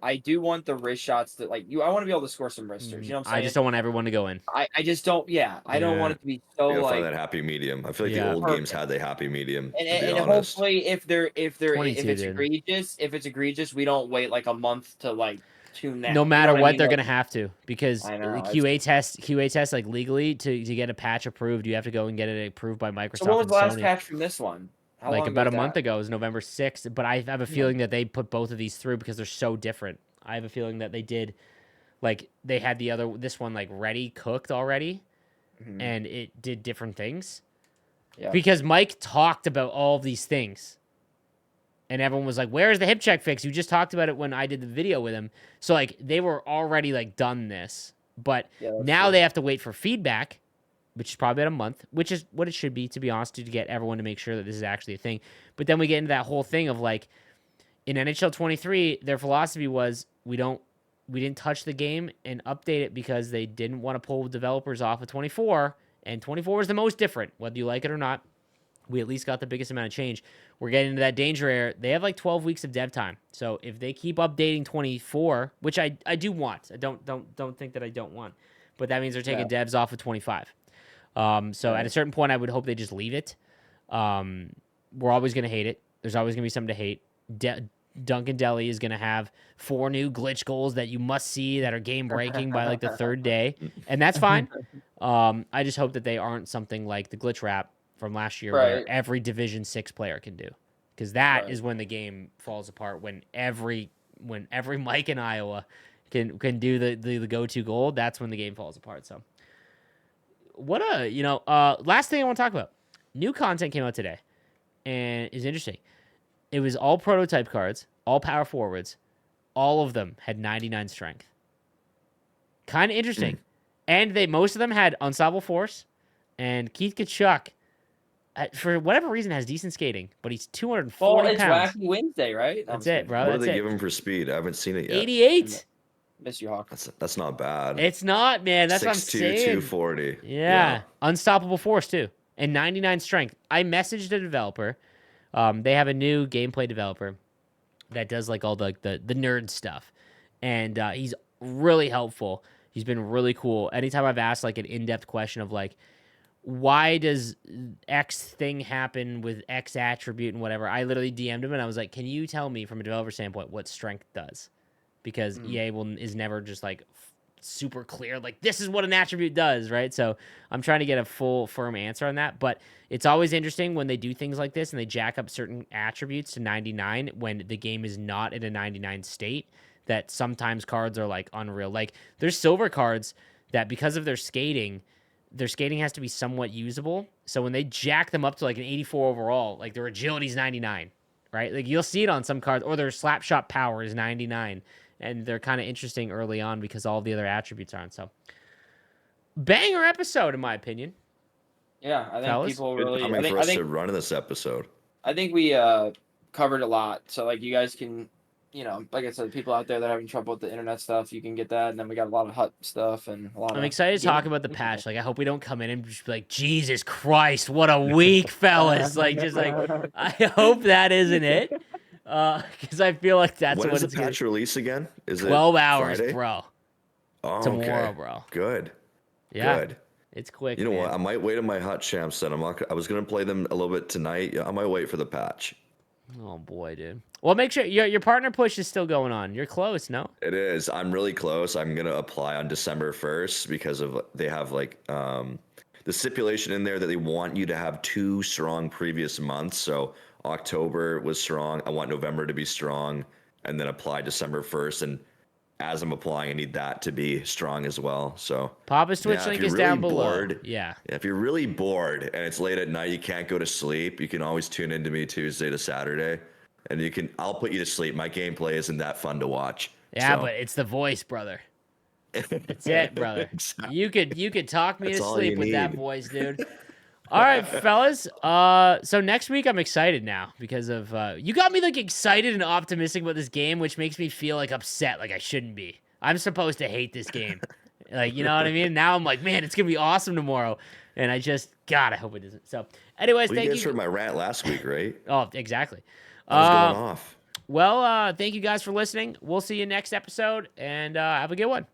I do want the wrist shots that like you. I want to be able to score some wristers. You know what I'm saying? I just don't want everyone to go in. I just don't. Yeah, I don't want it to be so like find that happy medium. I feel like the old games had the happy medium. And hopefully, if it's egregious, we don't wait like a month to like tune that. No matter what, they're gonna have to, because QA test like legally to get a patch approved, you have to go and get it approved by Microsoft. So what was the last patch from this one? Like about a month ago. It was November 6th, but I have a feeling that they put both of these through because they're so different. I have a feeling that they did, like they had this one like ready cooked already, and it did different things. Yeah. Because Mike talked about all of these things, and everyone was like, "Where's the hip check fix? You just talked about it when I did the video with him." So like they were already like done this, but now they have to wait for feedback, which is probably about a month, which is what it should be, to be honest, to get everyone to make sure that this is actually a thing. But then we get into that whole thing of like, in NHL 23, their philosophy was we didn't touch the game and update it because they didn't want to pull developers off of 24, and 24 is the most different, whether you like it or not. We at least got the biggest amount of change. We're getting into that danger era. They have like 12 weeks of dev time. So if they keep updating 24, which I do want, I don't think that I don't want, but that means they're taking devs off of 25. So at a certain point, I would hope they just leave it. We're always going to hate it. There's always going to be something to hate. Duncan Deli is going to have 4 new glitch goals that you must see that are game breaking by like the 3rd day, and that's fine. I just hope that they aren't something like the glitch wrap from last year, where Right. every Division 6 player can do, because that Right. is when the game falls apart. When every Mike in Iowa can do the go-to goal, that's when the game falls apart. So, last thing I want to talk about. New content came out today, and it's interesting. It was all prototype cards, all power forwards. All of them had 99 strength. Kind of interesting. And most of them had unstoppable force. And Keith Kachuk, for whatever reason, has decent skating, but he's 240 Well, it's pounds. Wacky Wednesday, right? No, I'm That's just it, kidding. bro. What do That's they it. give him for speed? I haven't seen it yet. 88. Miss you, Hawk. That's not bad. It's not, man. That's what I'm 6'2", saying. 240. Yeah. Unstoppable force, too. And 99 strength. I messaged a developer. They have a new gameplay developer that does like all the nerd stuff. And he's really helpful. He's been really cool. Anytime I've asked like an in-depth question of like, why does X thing happen with X attribute and whatever, I literally DM'd him and I was like, can you tell me from a developer standpoint what strength does? Because EA is never just like super clear, like this is what an attribute does, right? So I'm trying to get a full firm answer on that. But it's always interesting when they do things like this and they jack up certain attributes to 99 when the game is not in a 99 state, that sometimes cards are like unreal. Like there's silver cards that because of their skating has to be somewhat usable. So when they jack them up to like an 84 overall, like their agility's 99, right? Like you'll see it on some cards, or their slap shot power is 99. And they're kind of interesting early on because all the other attributes aren't. So banger episode, in my opinion. Yeah, I think Fellas? people Good really. timing I for us think to run in this episode. I think we covered a lot. So like you guys can, like I said, people out there that are having trouble with the internet stuff, you can get that. And then we got a lot of hut stuff and a lot of. I'm excited to talk about the patch. Like I hope we don't come in and just be like, Jesus Christ, what a week, fellas. Like just like I hope that isn't it. Because I feel like that's When what is it's the patch release again? Is 12 it hours, Friday? bro. Oh, Tomorrow, okay. bro. Good. Yeah. Good. It's quick. You know man. what? I might wait on my hut champs then. I was gonna play them a little bit tonight. Yeah, I might wait for the patch. Oh boy, dude. Well, make sure your partner push is still going on. You're close, no? It is. I'm really close. I'm gonna apply on December 1st because of they have like the stipulation in there that they want you to have 2 strong previous months. So October was strong. I want November to be strong, and then apply December 1st. And as I'm applying, I need that to be strong as well. So Papa's Twitch if link you're is really down below. bored, Yeah. if you're really bored and it's late at night, you can't go to sleep, you can always tune into me Tuesday to Saturday, and I'll put you to sleep. My gameplay isn't that fun to watch. Yeah, so. but it's the voice, brother. That's it, brother. You could talk me That's to all sleep you with that need. voice, dude. All right, fellas. So next week I'm excited now because of you got me like excited and optimistic about this game, which makes me feel like upset, like I shouldn't be. I'm supposed to hate this game. Like, you know what I mean? Now I'm like, man, it's gonna be awesome tomorrow. And God, I hope it isn't. So anyways, Well, thank you guys you. heard my rant last week, right? Oh, exactly. I was going off. Well, thank you guys for listening. We'll see you next episode, and have a good one.